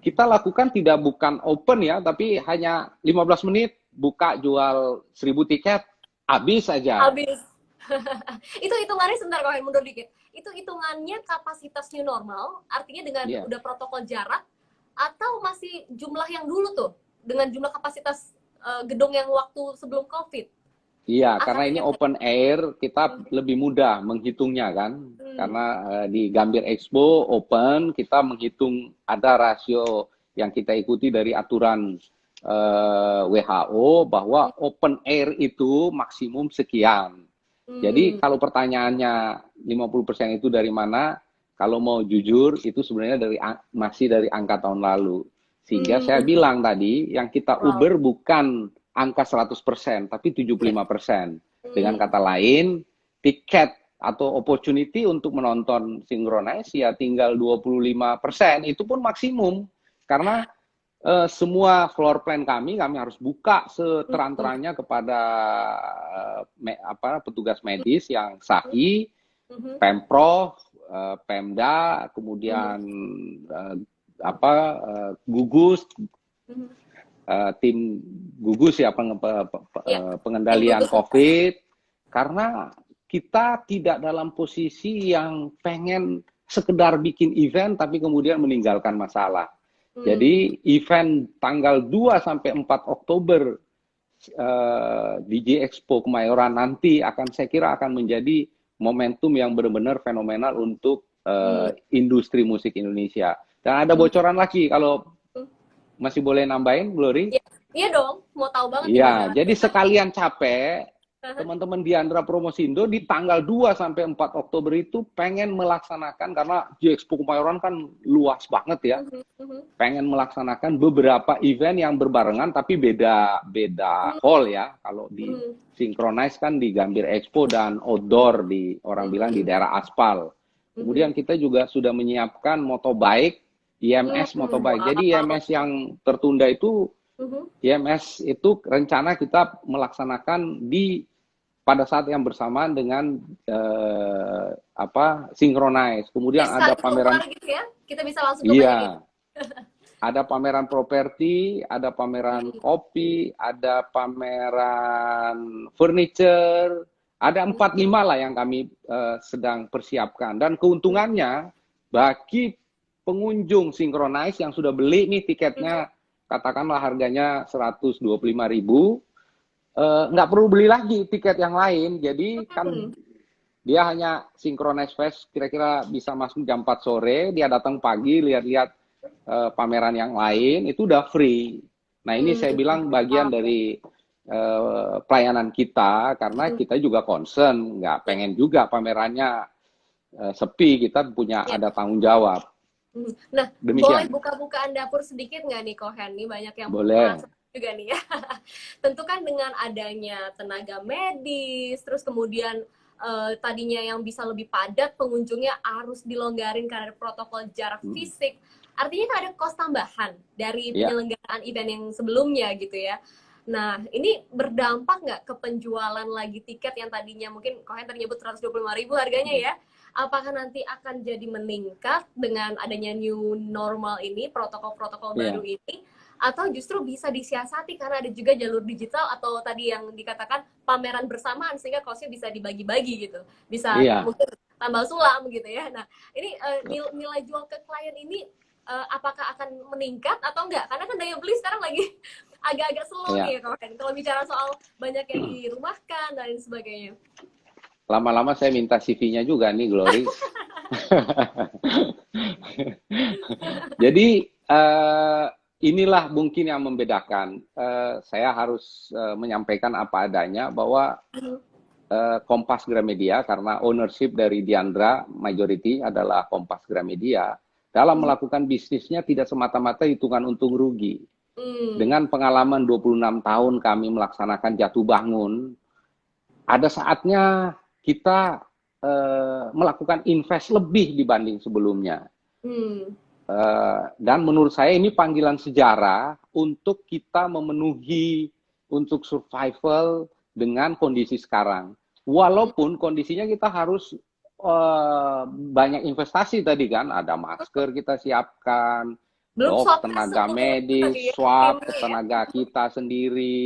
kita lakukan bukan open ya, tapi hanya 15 menit buka jual 1.000 tiket, habis saja. Habis. Itu hitungannya sebentar, kalau mundur dikit. Itu hitungannya kapasitas new normal, artinya dengan udah protokol jarak, atau masih jumlah yang dulu tuh, dengan jumlah kapasitas gedung yang waktu sebelum COVID? Iya, karena ini open air, kita lebih mudah menghitungnya kan. Karena di Gambir Expo open, kita menghitung ada rasio yang kita ikuti dari aturan WHO bahwa open air itu maksimum sekian. Jadi kalau pertanyaannya 50% itu dari mana? Kalau mau jujur, itu sebenarnya masih dari angka tahun lalu. Sehingga saya bilang tadi, yang kita Uber bukan angka 100%, tapi 75%. Dengan kata lain, tiket atau opportunity untuk menonton Synchronize ya tinggal 25%, itu pun maksimum. Karena semua floor plan kami harus buka seterang-terangnya kepada petugas medis yang SAHI, Pemprov, Pemda, kemudian gugus, tim gugus ya pengendalian COVID, karena kita tidak dalam posisi yang pengen sekedar bikin event tapi kemudian meninggalkan masalah. Jadi event tanggal 2 sampai 4 Oktober DJ Expo Kemayoran nanti saya kira akan menjadi momentum yang benar-benar fenomenal untuk industri musik Indonesia. Dan ada bocoran lagi kalau masih boleh nambahin, Glory? Iya dong, mau tahu banget. Iya, jadi sekalian capek, teman-teman di Andra Promosindo di tanggal 2 sampai 4 Oktober itu pengen melaksanakan, karena G Expo Kemayoran kan luas banget ya, pengen melaksanakan beberapa event yang berbarengan tapi beda hall ya. Kalau di Synchronize kan di Gambir Expo dan outdoor, orang bilang di daerah aspal. Kemudian kita juga sudah menyiapkan motobike, IMS motobike. Jadi IMS yang tertunda itu, IMS itu rencana kita melaksanakan pada saat yang bersamaan dengan Synchronize. Kemudian ada pameran gitu ya? Kita bisa langsung ke ada pameran properti, ada pameran kopi, ada pameran furniture, ada 4-5 lah yang kami sedang persiapkan. Dan keuntungannya bagi pengunjung Synchronize yang sudah beli nih tiketnya, katakanlah harganya 125.000, nggak perlu beli lagi tiket yang lain. Jadi kan dia hanya Synchronize Fest kira-kira bisa masuk jam 4 sore, dia datang pagi lihat-lihat pameran yang lain, itu udah free. Nah ini saya bilang bagian dari pelayanan kita, karena kita juga concern, nggak pengen juga pamerannya sepi, kita ada tanggung jawab. Nah, boleh buka-bukaan dapur sedikit nggak nih Kohen? Nih banyak yang boleh juga nih ya. Tentu kan dengan adanya tenaga medis, terus kemudian tadinya yang bisa lebih padat pengunjungnya harus dilonggarin karena protokol jarak fisik. Artinya kan ada kos tambahan dari penyelenggaraan event yang sebelumnya gitu ya. Nah, ini berdampak nggak ke penjualan lagi tiket yang tadinya mungkin Kohen tadi nyebut 125.000 harganya ya? Apakah nanti akan jadi meningkat dengan adanya new normal ini, protokol-protokol baru Iya, ini? Atau justru bisa disiasati karena ada juga jalur digital atau tadi yang dikatakan pameran bersamaan sehingga cost-nya bisa dibagi-bagi gitu. Bisa iya. mungkin tambal sulam gitu ya. Nah, ini nilai jual ke klien ini apakah akan meningkat atau enggak? Karena kan daya beli sekarang lagi agak-agak slow Iya. nih ya kawan. Kalau bicara soal banyak yang dirumahkan dan lain sebagainya. Lama-lama saya minta CV-nya juga nih, Glory. Jadi inilah mungkin yang membedakan. Saya harus menyampaikan apa adanya bahwa Kompas Gramedia karena ownership dari Diandra majority adalah Kompas Gramedia dalam melakukan bisnisnya tidak semata-mata hitungan untung rugi. Hmm. Dengan pengalaman 26 tahun kami melaksanakan jatuh bangun, ada saatnya kita melakukan invest lebih dibanding sebelumnya. Hmm. Dan menurut saya ini panggilan sejarah untuk kita memenuhi untuk survival dengan kondisi sekarang. Walaupun kondisinya kita harus banyak investasi tadi kan, ada masker kita siapkan, Belum doves, swab test tenaga sebelum tadi medis, ya, swab, timnya ya. tenaga kita sendiri,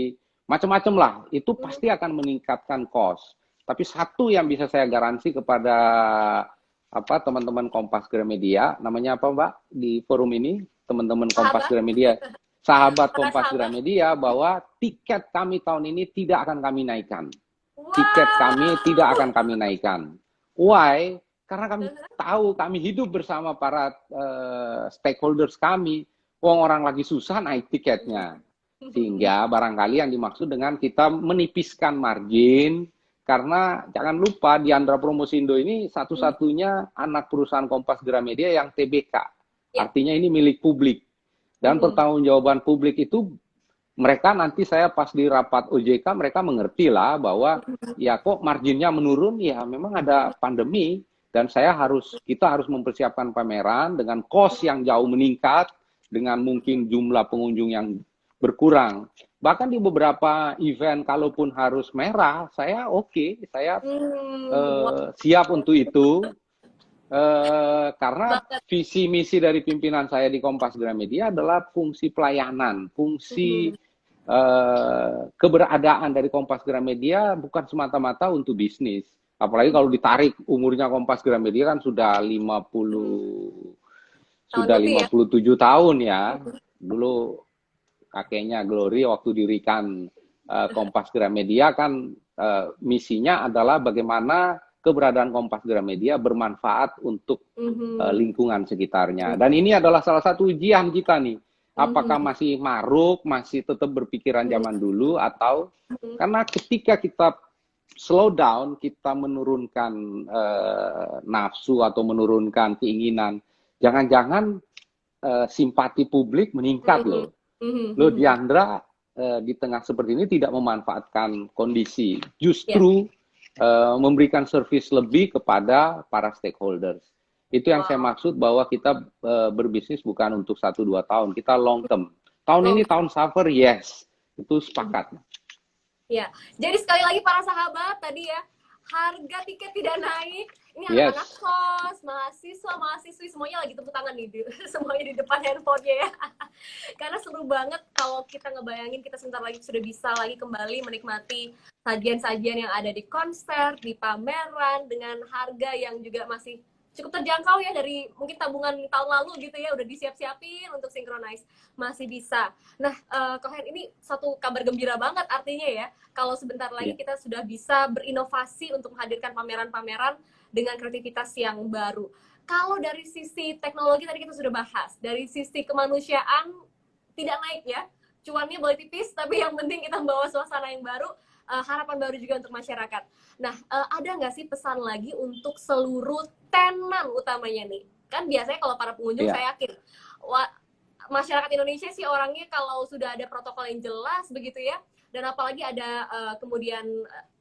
macam-macam lah. Itu pasti akan meningkatkan cost. Tapi satu yang bisa saya garansi kepada apa teman-teman Kompas Gramedia, namanya apa Mbak di forum ini, teman-teman Kompas Sahabat, Gramedia, sahabat para Kompas sahabat. Gramedia, bahwa tiket kami tahun ini tidak akan kami naikkan. Tiket kami tidak Wow. akan kami naikkan. Why? Karena kami tahu kami hidup bersama para stakeholders kami. Wong orang lagi susah naik tiketnya. Sehingga barangkali yang dimaksud dengan kita menipiskan margin, karena jangan lupa Diandra Promosindo ini satu-satunya anak perusahaan Kompas Gramedia yang TBK. Ya. Artinya ini milik publik. Dan pertanggungjawaban publik itu mereka nanti saya pas di rapat OJK mereka mengerti lah bahwa ya kok marginnya menurun, ya memang ada pandemi dan kita harus mempersiapkan pameran dengan cost yang jauh meningkat dengan mungkin jumlah pengunjung yang berkurang. Bahkan di beberapa event kalaupun harus merah, saya oke, saya Wow siap untuk itu. Karena banget. visi misi dari pimpinan saya di Kompas Gramedia adalah fungsi pelayanan, fungsi keberadaan dari Kompas Gramedia bukan semata-mata untuk bisnis. Apalagi kalau ditarik umurnya Kompas Gramedia kan sudah Tahun sudah lebih ya. 57 tahun ya. Dulu kakeknya Glory waktu dirikan Kompas Gramedia kan misinya adalah bagaimana keberadaan Kompas Gramedia bermanfaat untuk lingkungan sekitarnya. Dan ini adalah salah satu ujian kita nih. Apakah masih maruk, masih tetap berpikiran zaman dulu, atau karena ketika kita slow down, kita menurunkan nafsu atau menurunkan keinginan, jangan-jangan simpati publik meningkat loh. Loh Diandra di tengah seperti ini tidak memanfaatkan kondisi, justru memberikan service lebih kepada para stakeholders. Itu yang saya maksud bahwa kita berbisnis bukan untuk 1-2 tahun, kita long term. Tahun ini tahun suffer, yes, itu sepakat. Ya, jadi sekali lagi para sahabat tadi ya, harga tiket tidak naik. Ini anak-anak kos, mahasiswa, mahasiswi semuanya lagi tepuk tangan nih, semuanya di depan handphonenya ya. Karena seru banget kalau kita ngebayangin kita sebentar lagi sudah bisa lagi kembali menikmati sajian-sajian yang ada di konser, di pameran dengan harga yang juga masih cukup terjangkau ya dari mungkin tabungan tahun lalu gitu ya, udah disiap-siapin untuk synchronize, masih bisa. Nah, Kohen ini satu kabar gembira banget artinya ya, kalau sebentar lagi kita sudah bisa berinovasi untuk menghadirkan pameran-pameran dengan kreativitas yang baru. Kalau dari sisi teknologi tadi kita sudah bahas, dari sisi kemanusiaan tidak naik ya, cuannya boleh tipis, tapi yang penting kita membawa suasana yang baru, harapan baru juga untuk masyarakat. Nah, ada nggak sih pesan lagi untuk seluruh tenan utamanya nih? Kan biasanya kalau para pengunjung saya yakin, masyarakat Indonesia sih orangnya kalau sudah ada protokol yang jelas begitu ya, dan apalagi ada kemudian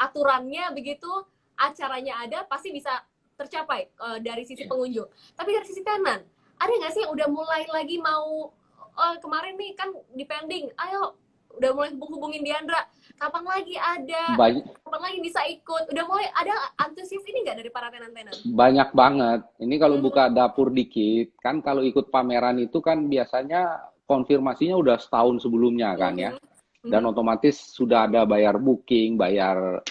aturannya begitu, acaranya ada, pasti bisa tercapai dari sisi pengunjung. Tapi dari sisi tenan, ada nggak sih yang udah mulai lagi mau kemarin nih kan depending, ayo udah mulai hubungin Diandra, kapan lagi ada, Banyak, kapan lagi bisa ikut, udah mulai ada antusias ini nggak dari para tenan-tenan? banyak banget. Ini kalau Mhm, buka dapur dikit, kan kalau ikut pameran itu kan biasanya konfirmasinya udah setahun sebelumnya kan ya. mhm, Dan mhm, otomatis sudah ada bayar booking, bayar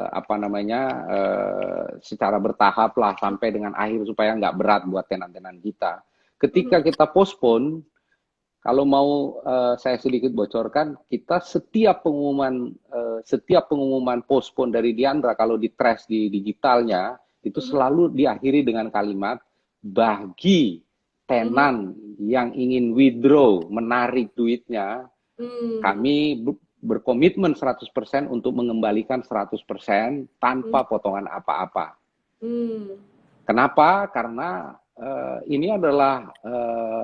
apa namanya secara bertahap lah sampai dengan akhir supaya nggak berat buat tenan-tenan kita. Ketika mhm, kita postpone, kalau mau saya sedikit bocorkan, kita setiap pengumuman postpone dari Diandra kalau di trace di digitalnya itu mhm, selalu diakhiri dengan kalimat bagi mhm, tenan yang ingin withdraw, menarik duitnya, mmm, kami berkomitmen 100% untuk mengembalikan 100% mhm, tanpa potongan apa-apa. mmm, Kenapa? Karena ini adalah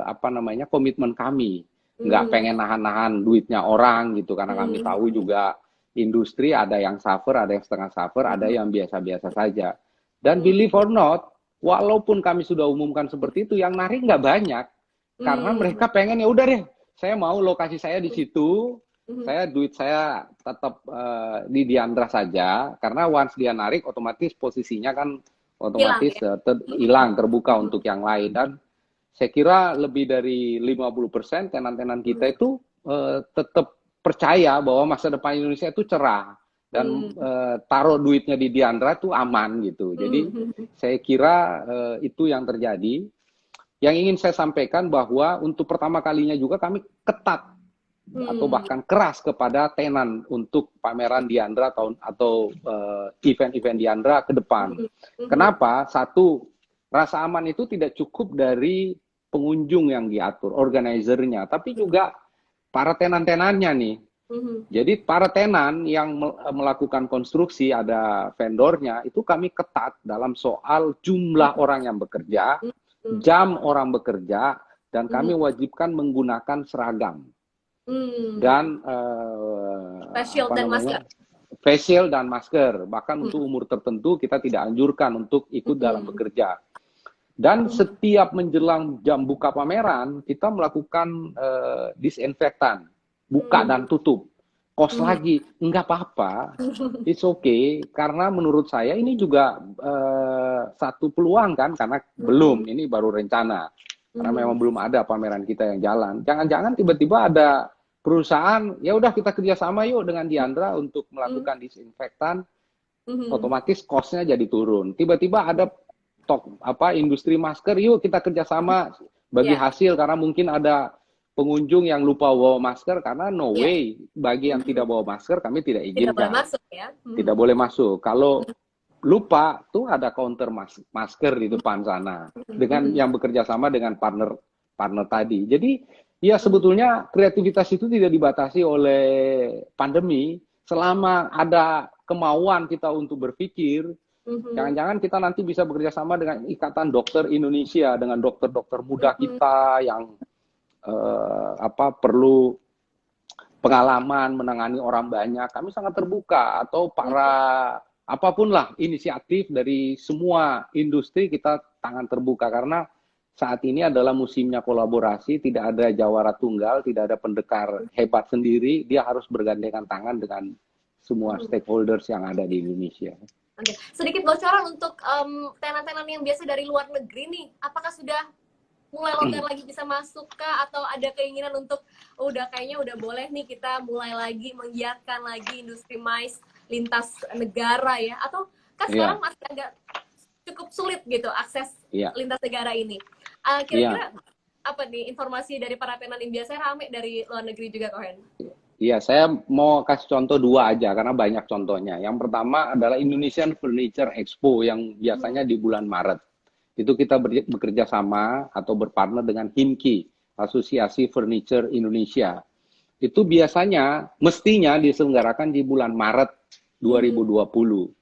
apa namanya komitmen kami. Nggak mmm, pengen nahan-nahan duitnya orang gitu, karena kami mmm, tahu juga industri ada yang suffer, ada yang setengah suffer, ada mhm, yang biasa-biasa saja. Dan believe mhm, or not, walaupun kami sudah umumkan seperti itu, yang narik nggak banyak. Karena mmm, mereka pengen ya udah deh, saya mau lokasi saya di situ, mhm, duit saya tetap di Diandra saja, karena once dia narik, otomatis posisinya kan hilang otomatis ya? hilang terbuka Mhm, untuk yang lain. Dan saya kira lebih dari 50% tenan-tenan mhm, kita itu tetap percaya bahwa masa depan Indonesia itu cerah dan mmm, taruh duitnya di Diandra itu aman gitu. Jadi mhm, saya kira itu yang terjadi. Yang ingin saya sampaikan bahwa untuk pertama kalinya juga kami ketat atau mmm, bahkan keras kepada tenan untuk pameran Diandra atau event-event Diandra ke depan. mhm, mhm, Kenapa? Satu, rasa aman itu tidak cukup dari pengunjung yang diatur, organizernya, tapi juga para tenan-tenannya nih. mhm, Jadi para tenan yang melakukan konstruksi, ada vendornya, itu kami ketat dalam soal jumlah mhm, orang yang bekerja, mhm, jam orang bekerja, dan mhm, kami wajibkan menggunakan seragam mmm, dan face apa shield dan namanya masker? face shield dan masker. Bahkan untuk Mhm, umur tertentu kita tidak anjurkan untuk ikut dalam mhm, bekerja. Dan mhm, setiap menjelang jam buka pameran kita melakukan disinfektan, buka mmm, dan tutup. Kos mhm, lagi, nggak apa-apa, it's okay. Karena menurut saya ini juga satu peluang kan, karena belum, mhm, ini baru rencana. Karena memang mhm, belum ada pameran kita yang jalan. Jangan-jangan tiba-tiba ada perusahaan, ya udah kita kerjasama yuk dengan Diandra untuk mhm, melakukan disinfektan, mhm, otomatis cost-nya jadi turun. Tiba-tiba ada industri masker, yuk kita kerjasama bagi iya, hasil, karena mungkin ada pengunjung yang lupa bawa masker, karena no iya, way bagi yang mhm, tidak bawa masker kami tidak tidak boleh izinkan, masuk ya? tidak Mhm, boleh masuk. Kalau lupa tuh ada counter masker di depan sana mhm, dengan mhm, yang bekerja sama dengan partner partner tadi. Jadi ya mhm, sebetulnya kreativitas itu tidak dibatasi oleh pandemi selama ada kemauan kita untuk berpikir. mhm, Jangan-jangan kita nanti bisa bekerja sama dengan Ikatan Dokter Indonesia, dengan dokter-dokter muda mhm, kita yang perlu pengalaman menangani orang banyak. Kami sangat terbuka, atau para mhm, apapun lah inisiatif dari semua industri, kita tangan terbuka, karena saat ini adalah musimnya kolaborasi, tidak ada jawara tunggal, tidak ada pendekar hebat sendiri, dia harus bergandengan tangan dengan semua mhm. stakeholders yang ada di Indonesia. Oke, sedikit bocoran untuk tenan-tenan yang biasa dari luar negeri nih, apakah sudah mulai longgar lagi bisa masuk kah, atau ada keinginan untuk udah kayaknya udah boleh nih kita mulai lagi menggiatkan lagi industri MICE lintas negara ya, atau kan sekarang Iya, masih agak cukup sulit gitu akses iya, lintas negara ini. iya. Kira-kira apa nih informasi dari para tenan yang biasanya rame dari luar negeri juga, Kohen? Iya, saya mau kasih contoh dua aja karena banyak contohnya. Yang pertama adalah Indonesian Furniture Expo yang Mhm, biasanya di bulan Maret. Itu kita bekerja sama atau berpartner dengan HIMKI, Asosiasi Furniture Indonesia. Itu biasanya mestinya diselenggarakan di bulan Maret mhm, 2020.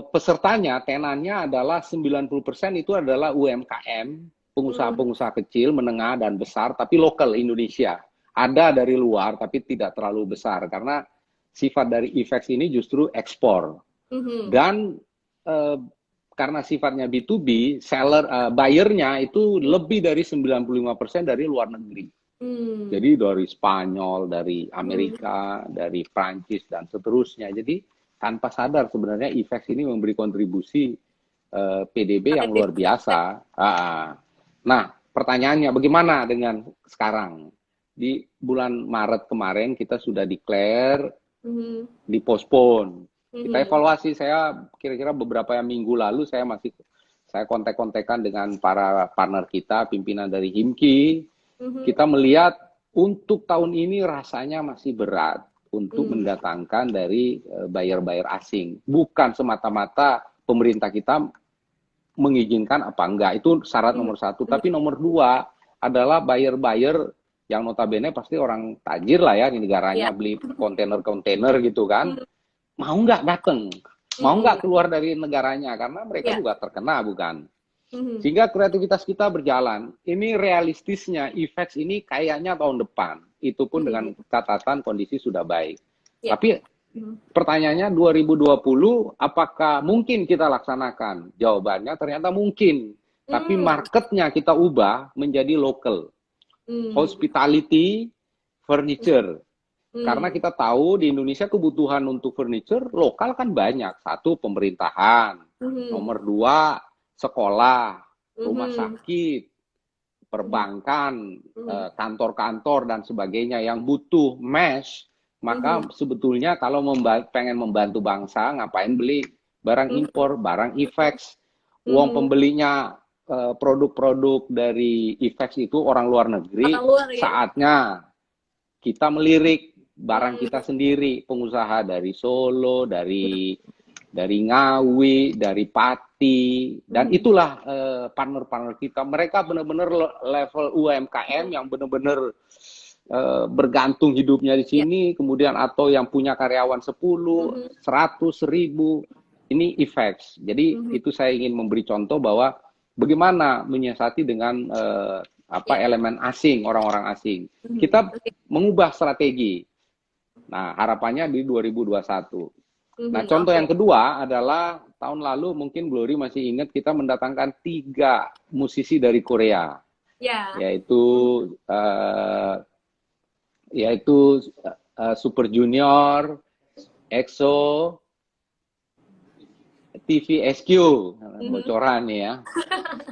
Pesertanya, tenannya adalah 90% itu adalah UMKM, mhm, pengusaha-pengusaha kecil, menengah, dan besar, tapi lokal Indonesia. Ada dari luar, tapi tidak terlalu besar, karena sifat dari IFEX ini justru ekspor. mhm, Dan eh, karena sifatnya B2B, seller, buyernya itu lebih dari 95% dari luar negeri. Jadi dari Spanyol, dari Amerika, dari Prancis dan seterusnya. Jadi tanpa sadar sebenarnya IFEX ini memberi kontribusi PDB yang luar biasa. Nah, pertanyaannya bagaimana dengan sekarang? Di bulan Maret kemarin kita sudah declare dipospon. Kita evaluasi, saya kira-kira beberapa minggu lalu saya kontak-kontakan dengan para partner kita, pimpinan dari HIMKI. Kita melihat untuk tahun ini rasanya masih berat untuk mendatangkan dari buyer-buyer asing. Bukan semata-mata pemerintah kita mengizinkan apa enggak, itu syarat nomor satu. Tapi nomor dua adalah buyer-buyer yang notabene pasti orang tajir lah ya di negaranya, beli kontainer-kontainer gitu kan. Mau nggak datang? Mau nggak keluar dari negaranya? Karena mereka juga terkena, bukan? Sehingga kreativitas kita berjalan. Ini realistisnya, IFEX ini kayaknya tahun depan. Itu pun dengan catatan kondisi sudah baik. Tapi pertanyaannya 2020, apakah mungkin kita laksanakan? Jawabannya ternyata mungkin. Tapi marketnya kita ubah menjadi local. Hospitality, furniture. Karena kita tahu di Indonesia kebutuhan untuk furniture lokal kan banyak. Satu, pemerintahan. Nomor dua, sekolah, rumah sakit, perbankan, kantor-kantor, dan sebagainya yang butuh mesh. Maka sebetulnya kalau pengen membantu bangsa, ngapain beli barang impor, barang IFEX. Uang pembelinya produk-produk dari IFEX itu orang luar negeri, saatnya kita melirik barang kita sendiri, pengusaha dari Solo, dari Ngawi, dari Pati, dan itulah partner-partner kita. Mereka benar-benar level UMKM yang benar-benar bergantung hidupnya di sini, kemudian atau yang punya karyawan 10, 100, 1000, ini IFEX. Jadi itu saya ingin memberi contoh bahwa bagaimana menyiasati dengan elemen asing, orang-orang asing. Kita mengubah strategi. Nah, harapannya di 2021. Nah, contoh yang kedua adalah tahun lalu mungkin Glory masih ingat kita mendatangkan 3 musisi dari Korea. Yaitu Super Junior, EXO, TVSQ, bocoran nih ya.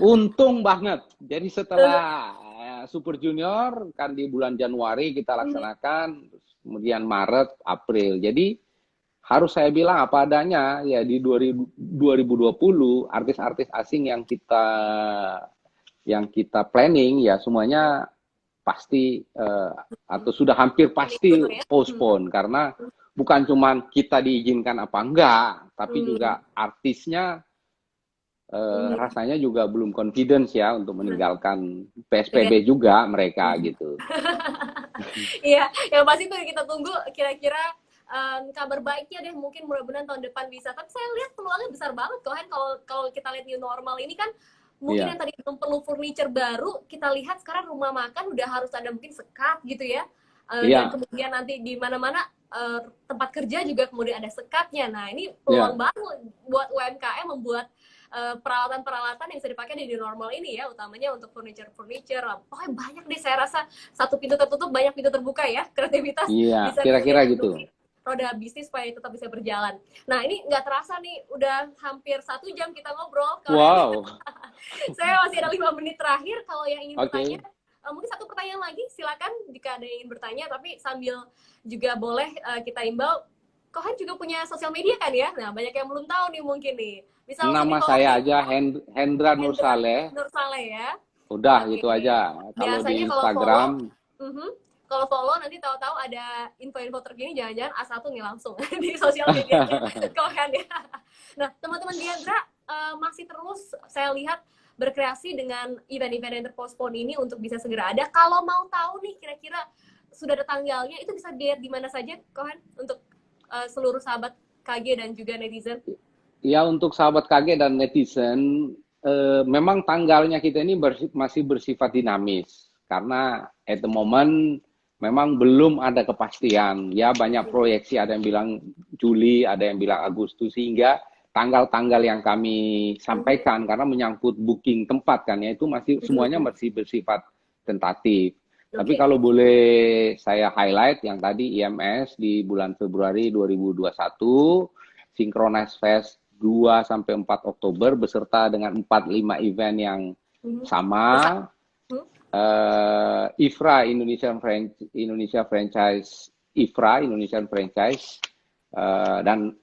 Untung banget. Jadi setelah Super Junior kan di bulan Januari kita laksanakan, kemudian Maret, April. Jadi harus saya bilang apa adanya ya, di 2020 artis-artis asing yang kita planning ya semuanya pasti atau sudah hampir pasti postpone, karena bukan cuma kita diizinkan apa enggak, tapi juga artisnya rasanya juga belum confidence ya untuk meninggalkan PSBB juga mereka gitu. Iya, yang pasti tuh kita tunggu kira-kira kabar baiknya deh, mungkin mudah-mudahan tahun depan bisa. Tapi saya lihat peluangnya besar banget kok, kan kalau kita lihat new normal ini kan mungkin yang tadi belum perlu furniture baru, kita lihat sekarang rumah makan udah harus ada mungkin sekat gitu ya. Dan kemudian nanti di mana-mana tempat kerja juga kemudian ada sekatnya. Nah, ini peluang baru buat UMKM membuat peralatan-peralatan yang bisa dipakai di new normal ini ya, utamanya untuk furniture. Pokoknya banyak deh, saya rasa satu pintu tertutup banyak pintu terbuka ya, kreativitas bisa kira-kira gitu. Roda bisnis supaya tetap bisa berjalan. Nah, ini nggak terasa nih, udah hampir 1 jam kita ngobrol. Wow. Saya masih ada 5 menit terakhir. Kalau yang ingin bertanya, mungkin 1 pertanyaan lagi, silakan jika ada yang ingin bertanya. Tapi sambil juga boleh kita imbau, Kohen juga punya sosial media kan ya? Nah, banyak yang belum tahu nih mungkin nih. Bisa nama saya aja Hendra Nur Saleh. Nur Saleh ya. Udah gitu aja. Kalau di Instagram. Kalau follow nanti tahu-tahu ada info-info terkini, jangan-jangan A1 nih langsung di sosial media Kohen ya. Nah, teman-teman Diandra masih terus saya lihat berkreasi dengan event-event yang terpospon ini untuk bisa segera ada. Kalau mau tahu nih kira-kira sudah ada tanggalnya, itu bisa dilihat di mana saja Kohen untuk seluruh sahabat KG dan juga netizen? Ya, untuk sahabat KG dan netizen, memang tanggalnya kita ini masih bersifat dinamis. Karena at the moment memang belum ada kepastian. Ya, banyak proyeksi, ada yang bilang Juli, ada yang bilang Agustus, sehingga tanggal-tanggal yang kami sampaikan karena menyangkut booking tempat kan ya, itu masih semuanya masih bersifat tentatif. Tapi Oke. kalau boleh saya highlight yang tadi IMS di bulan Februari 2021, Synchronize Fest 2 sampai 4 Oktober beserta dengan 4-5 event yang Mhm. Besar. sama. Hmm? IFRA Indonesia Franchise, IFRA Indonesian Franchise, dan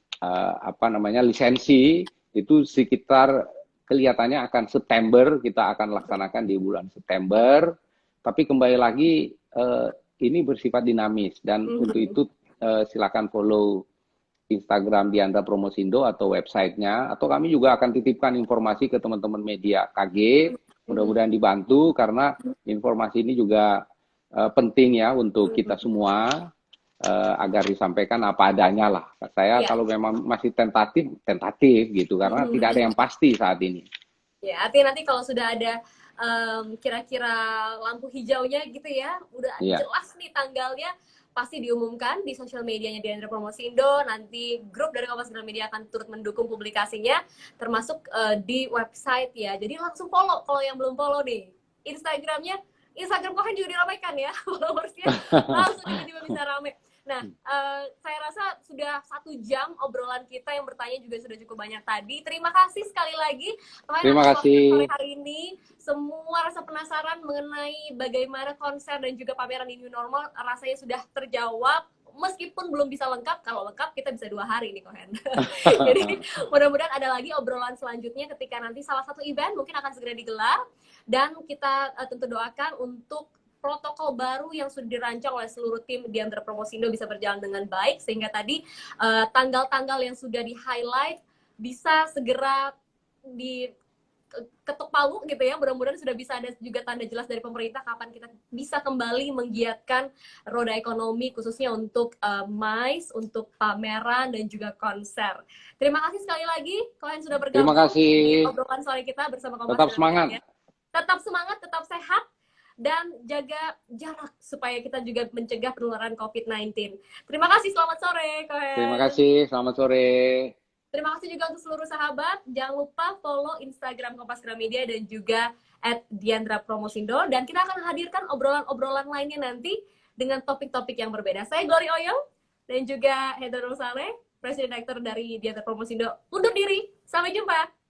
apa namanya, lisensi itu sekitar kelihatannya akan September, kita akan laksanakan di bulan September. Tapi kembali lagi, ini bersifat dinamis, dan untuk Mhm. itu silakan follow Instagram Diandra Promosindo atau websitenya, atau kami juga akan titipkan informasi ke teman-teman media KG. Mhm. Mudah-mudahan dibantu, karena informasi ini juga penting ya untuk kita Mhm. semua, agar disampaikan apa adanya lah. Saya Iya. kalau memang masih tentatif, tentatif gitu, karena tidak ada Mhm. yang pasti saat ini. Ya, artinya nanti kalau sudah ada kira-kira lampu hijaunya gitu ya, udah Iya, jelas nih tanggalnya, pasti diumumkan di sosial medianya Diandra Promosindo. Nanti grup dari Kompas Gramedia akan turut mendukung publikasinya, termasuk di website ya. Jadi langsung follow kalau yang belum follow nih. Instagramnya, Instagram kok kan juga diramaikan ya, followersnya langsung tiba-tiba bisa rame. Nah, saya rasa sudah 1 jam obrolan kita, yang bertanya juga sudah cukup banyak tadi. Terima kasih sekali lagi Kohen terima atas waktunya sore kasih. hari ini. Semua rasa penasaran mengenai bagaimana konser dan juga pameran di New Normal rasanya sudah terjawab. Meskipun belum bisa lengkap, kalau lengkap kita bisa 2 hari nih Kohen. Jadi mudah-mudahan ada lagi obrolan selanjutnya ketika nanti salah satu event mungkin akan segera digelar. Dan kita tentu doakan untuk protokol baru yang sudah dirancang oleh seluruh tim Diandra Promosindo bisa berjalan dengan baik, sehingga tadi tanggal-tanggal yang sudah di-highlight bisa segera di ketuk palu gitu ya. Mudah-mudahan sudah bisa ada juga tanda jelas dari pemerintah kapan kita bisa kembali menggiatkan roda ekonomi, khususnya untuk MICE, untuk pameran dan juga konser. Terima kasih sekali lagi kalian sudah Terima bergabung di kasih. obrolan sore kita bersama Kompas Tetap Gramedia. semangat. Tetap semangat, tetap sehat, dan jaga jarak supaya kita juga mencegah penularan COVID-19. Terima kasih, selamat sore, Terima Kohen. kasih. Selamat sore. Terima kasih juga untuk seluruh sahabat. Jangan lupa follow Instagram Kompas Gramedia dan juga @Diandra Promosindo. Dan kita akan hadirkan obrolan-obrolan lainnya nanti dengan topik-topik yang berbeda. Saya Glory Oyong dan juga Heather Rosale, Presiden Direktur dari Diandra Promosindo, undur diri. Sampai jumpa.